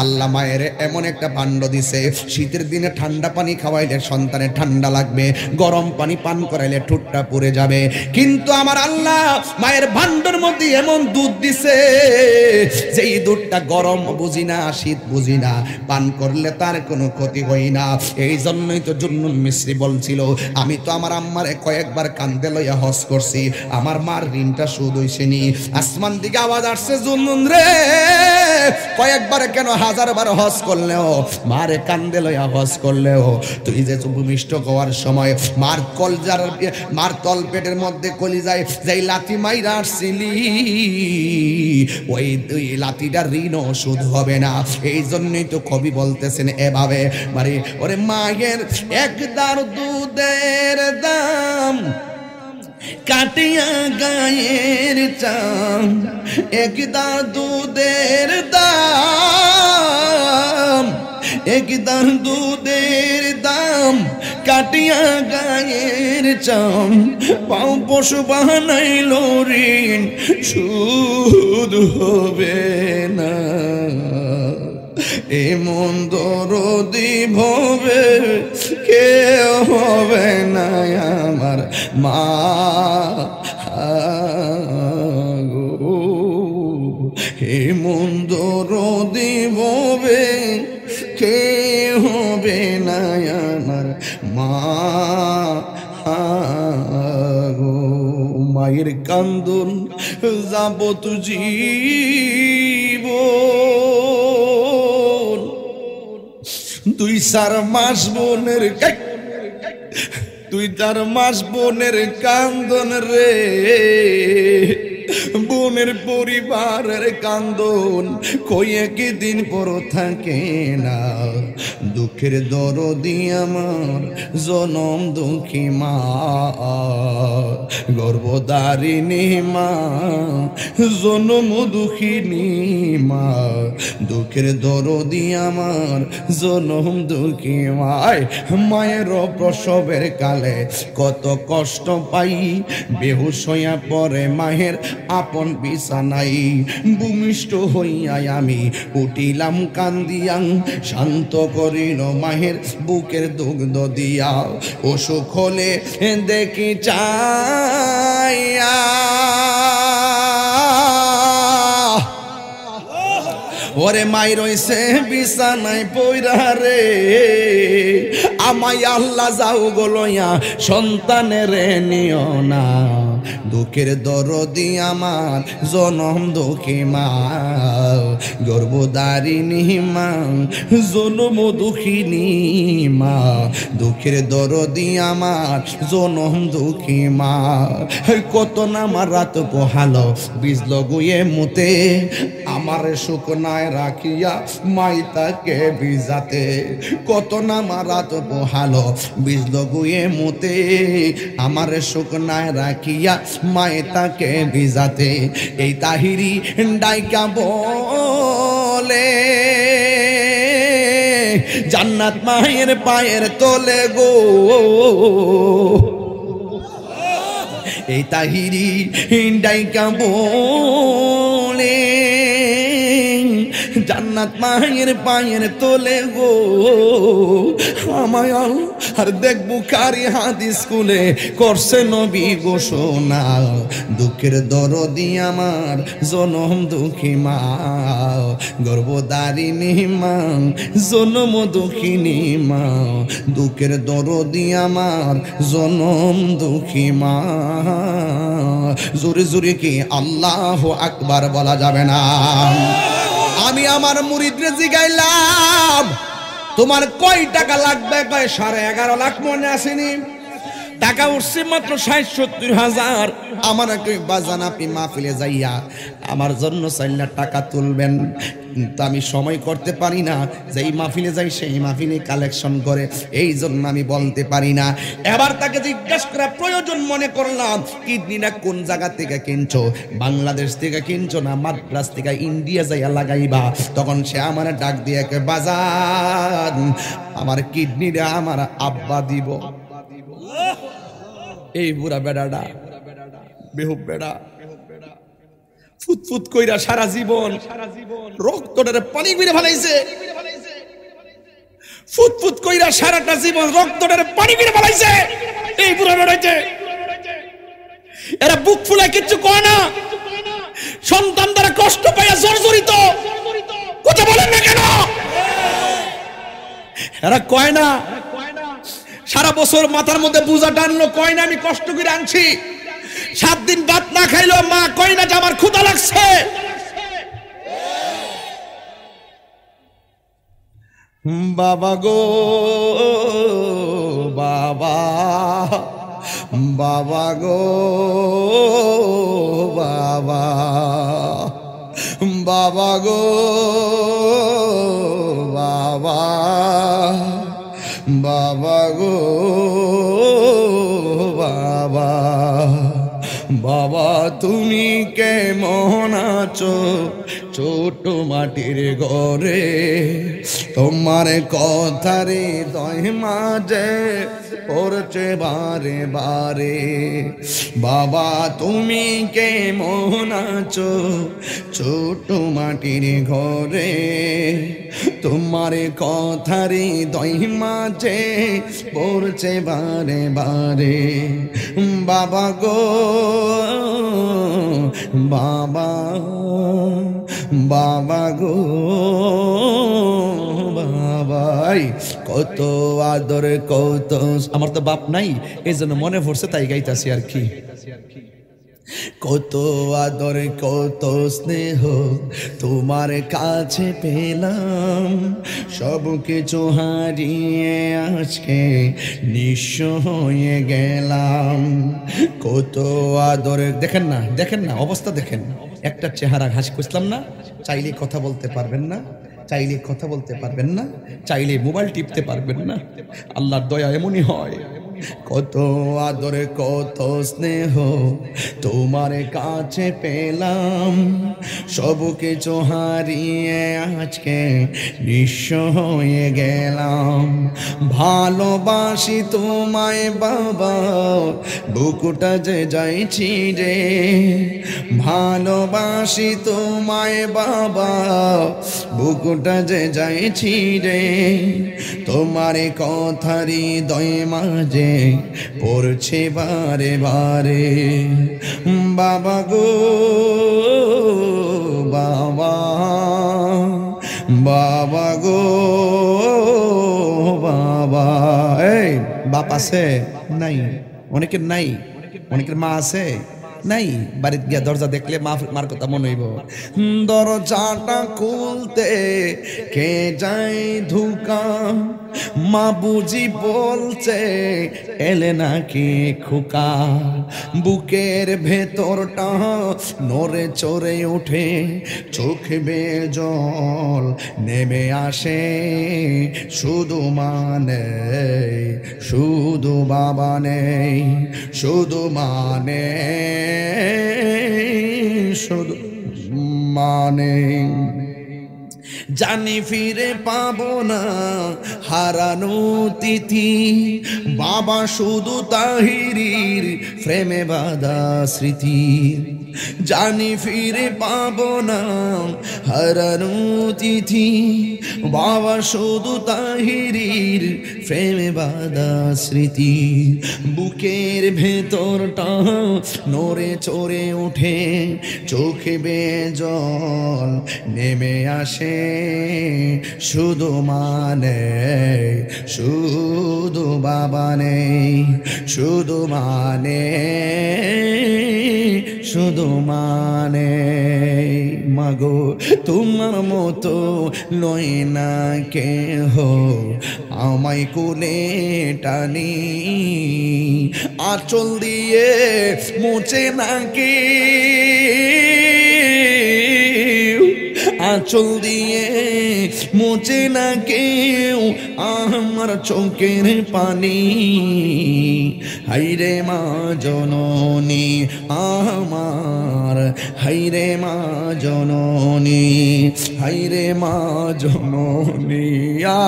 আল্লাহ মায়ের এমন একটা ভাণ্ড দিছে, শীতের দিনে ঠান্ডা পানি খাওয়াইলে সন্তানের ঠান্ডা লাগবে, গরম পানি পান করাইলে ঠোঁটটা পুড়ে যাবে। কিন্তু আমার আল্লাহ মায়ের ভাণ্ডের মধ্যে এমন দুধ দিছে, যেই দুধটা গরম বুঝি না, শীত বুঝি না, পান করলে তার কোনো ক্ষতি হয় না। এই জন্যই তো জুন্নুন মিস্রি বলছিল, আমি তো আমার আম্মারে কয়েকবার কান্দে লইয়া হজ করছি, আমার মার ঋণটা শোধ হইছেনি। আসমান দিকে আওয়াজ আসছে, জুন্নুন রে, কয়েকবার কেন, হাজারবার হজ করলেও, মারে কান্দে লইয়া হজ করলেও, তুই যে ভূমিষ্ঠ হওয়ার সময় মার কলজার, মার তল পেটের মধ্যে কলিজায় যেই লাথি মাইরা আসছিলি, ওই দুই লাথিটার ঋণও শোধ হবে না। এই জন্যই তো কবি বলতেছেন এভাবে, মানে ওরে মায়ের একদার দুধের দাম কাটিয়া গায়ের চাম, একদার দুধের দাম, একদার দুধের দাম কাটিয়া গায়ের চাম, পাও পশু বানাইল ঋণ সুদ হবে না। এমন দরদি ভবে কে হবে না আমার মা গো, এমন দরদি ভবে কে হবে না আমার মা গো। মায়ের কান্দন যাবত জীবন, 2-4 মাস বোনের, 2-4 মাস বোনের কান্দন রে, বোনের পরিবারের কান্দন কয়ে কি দিন পর থাকে না। দুঃখের দরদি আমার জনম দুঃখী মা, গর্ভধারিণী মা, জনম দুঃখিনী মা, দুঃখের দরদি আমার জনম দুঃখী মা। মায়ের প্রসবের কালে কত কষ্ট পাই, বেহুশ হইয়া পরে মায়ের আপন বিছানাই, ভূমিষ্ঠ হইয়া আমি উঠিলাম কান্দিয়াং, শান্ত করিল মায়ের বুকের দুগ্ধ দিয়া, অসুখ হলে দেখি চাইয়া, ওরে মাই রইছে বিছানায় পইরা রে, আমায় আল্লাহ যাও গলইয়া সন্তানের নিও না। দুঃখের দরদি আমার জনম দুঃখী মা, গর্ভধারিণী মা, জনম দুঃখিনী মা, দুঃখের দরদি আমার জনম দুঃখী মা। কত না আমার রাত পোহালো বিজল গুয়ে মুতে, আমার শুকনায় রাখিয়া মাই তাকে ভিজাতে, কত না আমার রাত পোহালো বিজল গুয়ে মুতে, আমার শুকনায় রাখিয়া মায়ে তাকে ভিজাতে। এই তাহিরি ডাইকা বলে, জান্নাত মায়ের পায়ের তলে গো, এই তাহিরি ডাইকা বলে, জান্নাত মায়ের পায়ের তলে গো, আমায় আর দেখবো কারি হাদিস স্কুলে করছে নবী ঘোষণা। দুঃখের দরদি আমার জনম দুঃখী মা, গর্ভধারিণী মা, জনম দুঃখিনী মা, দুঃখের দরদি আমার জনম দুঃখী মা। জোরে জোরে কি আল্লাহু আকবার বলা যাবে না? আমি আমার মুরিদরে জিগাইলাম, তোমার কয় টাকা লাগবে? কয় 11.5 লাখ মনে আসেনি, টাকা উঠছে মাত্র 60-70 হাজার। আমার কই বাজান আপনি মাহফিলে যাইয়া আমার জন্য 4 লাখ টাকা তুলবেন, কিন্তু আমি সময় করতে পারি না, যেই মাহফিলে যাই সেই মাহফিলে কালেকশন করে, এই জন্য আমি বলতে পারি না। এবার তাকে জিজ্ঞেস করা প্রয়োজন মনে করলাম, কিডনিটা কোন জায়গা থেকে কিনছো? বাংলাদেশ থেকে কিনছো না মাদ্রাস থেকে ইন্ডিয়া যাইয়া লাগাইবা? তখন সে আমার ডাক দিয়ে বাজান আমার কিডনিটা আমার আব্বা দিব। এই বুড়া বেড়াটা বেহুব বেড়া ফুটফুট কইরা সারা জীবন রক্তটারে পানি করে ফেলাইছে, ফুটফুট কইরা সারাটা জীবন রক্তটারে পানি করে ফেলাইছে এই বুড়া বেড়াইছে। এরা বুক ফুলায় কিচ্ছু কয় না, সন্তান দ্বারা কষ্ট পাইয়া জর্জরিত, কথা বলেন না কেন? এরা কয় না, সারা বছর মাথার মধ্যে বোঝা টানলো, কয় না আমি কষ্ট করে আনছি। 7 দিন ভাত না খাইলো মা কয় না যে আমার ক্ষুধা লাগছে। বাবা গো বাবা, বাবা গো বাবা, বাবা গো বাবা, বাবা গো বাবা, বাবা তুমি কেমন আছো ছোট মাটির ঘরে, তোমার কথারে দয় মাঝে পড়ছে বারে বারে। বাবা তুমি কেমন আছো ছোট মাটির ঘরে, তোমার কথারে দয় মাঝে পড়ছে বারে বারে। বাবা গো বাবা, বাবা গো বাবাই, কত আদর কত, আমার তো বাপ নাই এই জন্য মনে পড়ছে তাই গাইতাছি আর কি। কত আদর কত স্নেহ তোমার কাছে পেলাম, সব কিছু হারিয়ে আজকে নিঃস্ব হয়ে গেলাম। কত আদর, দেখেন না দেখেন না অবস্থা দেখেন, একটা চেহারা হাসি খুঁজলাম না, চাইলে কথা বলতে পারবেন না, চাইলে কথা বলতে পারবেন না, চাইলে মোবাইল টিপতে পারবেন না। আল্লাহর দয়া এমনই হয়। কত আদরে কত স্নেহ তোমার কাছে পেলাম, সব কিছু হারিয়ে আজকে নিঃস্ব হয়ে গেলাম। ভালোবাসি তোমায় বাবা, বুকুটা যে যাইছি রে, ভালোবাসি তোমায় বাবা, বুকুটা যে যাইছি রে, তোমার কথারি দয় মাঝে পড়ছে বারে বারে। বাবা গো বাবা, বাবা গো বাবা। এই বাপ আছে নাই? অনেকের নাই, অনেকের মা আছে নাই। বাড়িতে গিয়া দরজা দেখলে মার কথা মনে হইব। দরজাটা খুলতে কে যায় ধুকা, মা বুঝি বলছে এলে নাকি খোকা। বুকের ভেতরটা নড়ে চড়ে ওঠে, চোখ বেয়ে জল নেমে আসে, শুধু মানে শুধু বাবা নেই, শুধু মানে শুধু মানে। জানি ফিরে পাবো না হারানো তিথি, বাবা শুধু তাহিরির প্রেমে বাঁধা স্মৃতি। জানি ফিরে পাবো না হারানো তিথি, বাবা শুধু তাহিরির প্রেমে বাঁধা স্মৃতি। বুকের ভেতরটা নড়ে চড়ে ওঠে, চোখে বেয়ে জল নেমে আসে, শুধু মানে শুধু বাবা নেই, শুধু মানে শুধু মানে। মাগো তোমার মতো লয় না কেহ আমায় কোলে টানি, আঁচল দিয়ে মুছে না কে, আঁচল দিয়ে মুছে না কেউ আমার চোখের পানি। হাইরে মা জননী আমার হাইরে মা জননী, হাইরে মা জননী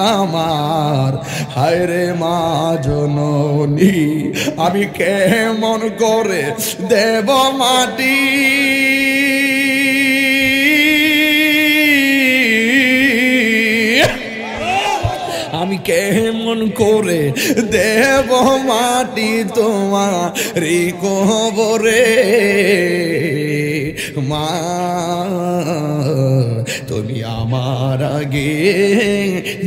আমার, হাইরে মা জননী আমি কেমন করে দেব মাটি, আমি কেমন করে দেব মাটি তোমার কবরে, মা তুমি আমার আগে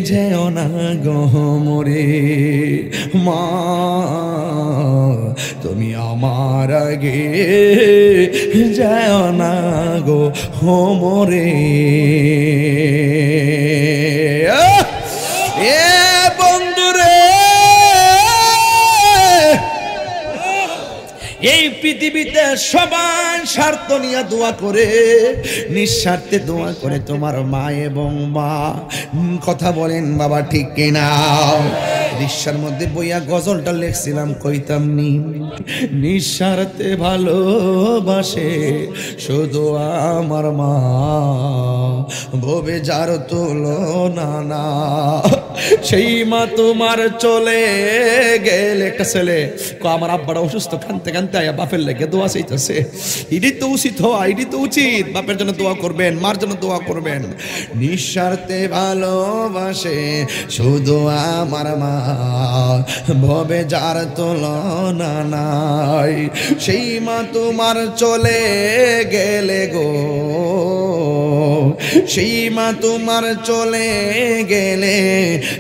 যেও না গো মরে, মা তুমি আমার আগে যেও না গো মরে। এ বন্ধুরে, এই পৃথিবীতে সবাই স্বার্থ নিয়ে দোয়া করে, নিঃস্বার্থে দোয়া করে তোমার মা এবং মা। কথা বলেন বাবা ঠিক কিনা? রিক্সার মধ্যে বইয়া গজলটা লিখছিলাম, কইতাম নি নিঃস্বার্থে ভালোবাসে শুধু আমার মা, ভবে যার তুলনা না, সেই মা তোমার চলে গেলে। একটা ছেলে আমার আব্বাটা অসুস্থ, কানতে কানতে আয়া বাপের লেগে দোয়া চাইতেছে। এটি তো উচিত হওয়া, এটি তো উচিত। বাপের জন্য দোয়া করবেন, মার জন্য দোয়া করবেন। নিঃস্বার্থে ভালোবাসে শুধু আমার মা, ভবে যার তুলনা নাই, সেই মা তোমার চলে গেলে গো, সেই মা তোমার চলে গেলে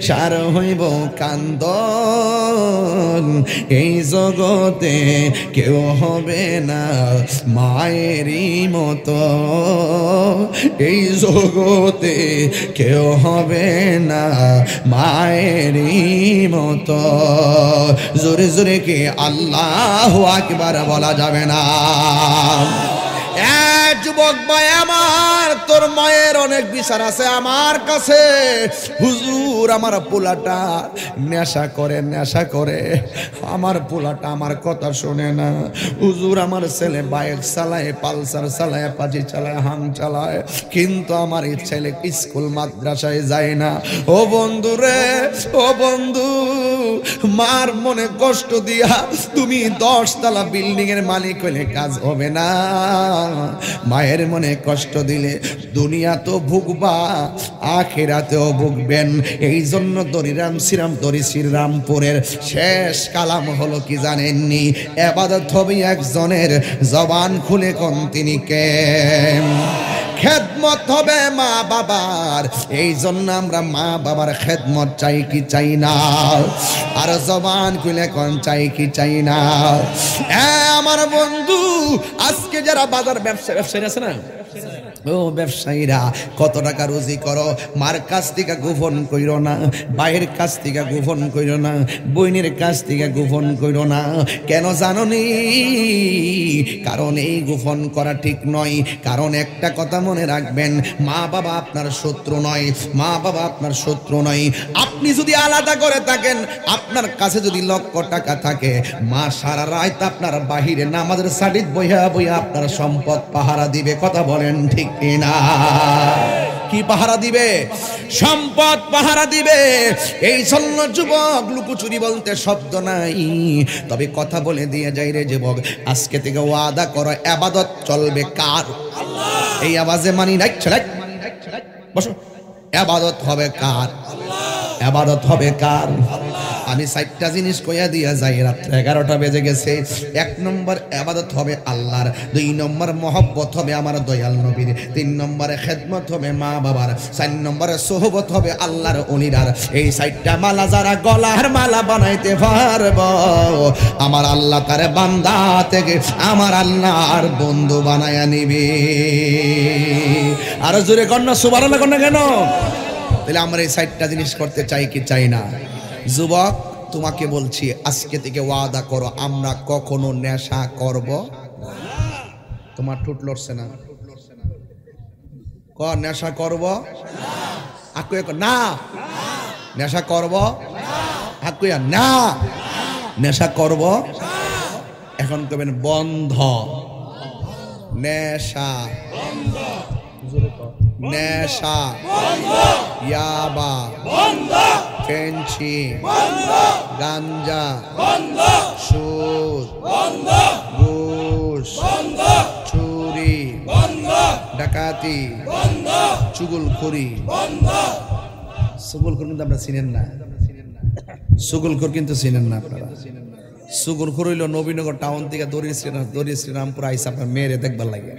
সার হইব কান্দন, এই জগতে কেউ হবে না মায়েরই মতো, এই জগতে কেউ হবে না মায়েরই মতো। জোরে জোরে কি আল্লাহু আকবার বলা যাবে না? যুবক ভাই আমার, তোর মায়ের অনেক বিচার আছে আমার কাছে। হুজুর আমার পোলাটা নেশা করে, নেশা করে, আমার পোলাটা আমার কথা শোনে না। হুজুর আমার ছেলে বাইক চালায়, পালসার চালায়, পাজি চালায়, হাং চালায়, কিন্তু আমার এই ছেলে স্কুল মাদ্রাসায় যায় না। ও বন্ধু রে, ও বন্ধু, মার মনে কষ্ট দিয়া তুমি 10 তলা বিল্ডিং এর মালিক হইলে কাজ হবে না। মায়ের মনে কষ্ট দিলে দুনিয়া তো ভুগবা, আখিরাতেও ভুগবেন। এই জন্য দরিরাম শ্রীরাম দরি শ্রীরামপুরের শেষ কালাম হলো কি জানেননি? ইবাদত হবে একজনের, জবান খুলে কোন তিনি কে, খেদমত হবে মা বাবার। এই জন্য আমরা মা বাবার খেদমত চাই কি চাই না? আর জবান খুলে কোন চাই কি চাই না? আমার বন্ধু, আজকে যারা বাজার ব্যবসায়ী আছে না, ও ব্যবসায়ীরা, কত টাকা রুজি করো, মার কাছ থেকে গোপন কইরো না, ভাইয়ের কাছ থেকে গোপন কইরো না, বোনের কাছ থেকে গোপন কইরো না। কেন জানো নি? কারণ এই গোপন করা ঠিক নয়। কারণ একটা কথা মনে রাখবেন, মা বাবা আপনার শত্রু নয়, মা বাবা আপনার শত্রু নয়। আপনি যদি আলাদা করে থাকেন, আপনার কাছে যদি লক্ষ টাকা থাকে, মা সারা রাত আপনার বাহিরে নামাজের সাডিত বইয়া বইয়া আপনার সম্পদ পাহারা দিবে। কথা বলেন ঠিক কিনা? কি পাহারা দিবে? সম্পদ পাহারা দিবে। এই জন্য যুবক, লুকোচুরি বলতে শব্দ নাই, তবে কথা বলে দিয়ে যাই রে যুবক, আজকে থেকে ওয়াদা করো, ইবাদত চলবে কার? আল্লাহ। এই আওয়াজে মানি নাই, ছেলে বসো। ইবাদত হবে কার? ইবাদত হবে কার? আমি 4টা জিনিস কইয়া দিয়া যাই, রাত 11টা বেজে গেছে। 1 নম্বর ইবাদত হবে আল্লাহর, 2 নম্বর মহব্বত হবে আমার দয়াল নবীর, 3 নম্বরে খেদমত হবে মা বাবার, 4 নম্বরে সোহবত হবে আল্লাহর ওলিরার। এই 4টা মালা যারা গলার মালা বানাইতে পারবো, আমার আল্লাহ তার বান্দা থেকে আমার আল্লাহর বন্ধু বানায়া নিবে। আর জোরে কন্যা সুবহানাল্লাহ কন্যা কেন? তাহলে আমরা এই 4টা জিনিস করতে চাই কি চাই না? যুবক, তোমাকে বলছি, আজকে থেকে ওয়াদা করো, আমরা কখনো নেশা করব না। তোমার ঠোঁট লড়ছে না? নেশা করব না, নেশা করব না, নেশা করব। এখন কবেন বন্ধ, নেশা নেশা ইয়াবা ফেঞ্চি গাঞ্জা সুদ ঘুষ চুরি ডাকাতি চুগলখড়ি চুগলখড় কিন্তু আপনারা চিনেন না চুগলখড় কিন্তু চিনেন না আপনারা চুগলখড় হইল নবীনগর টাউন থেকে দড়ি শ্রীরামপুর আইসা আপনার মেয়েরে দেখবার লাগে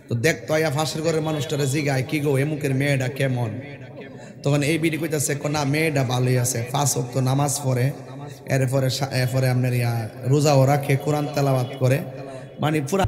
তো দেখতো আয়া ফাঁসের ঘরের মানুষটারে জিগায় কি গো এমুকের মেয়েটা কেমন তখন এই বিডি কইতাছে না মেয়েটা ভালোই আছে 5 ওয়াক্ত নামাজ পড়ে এরপরে আপনার রোজাও রাখে কোরআন তেলাওয়াত করে মানে পুরা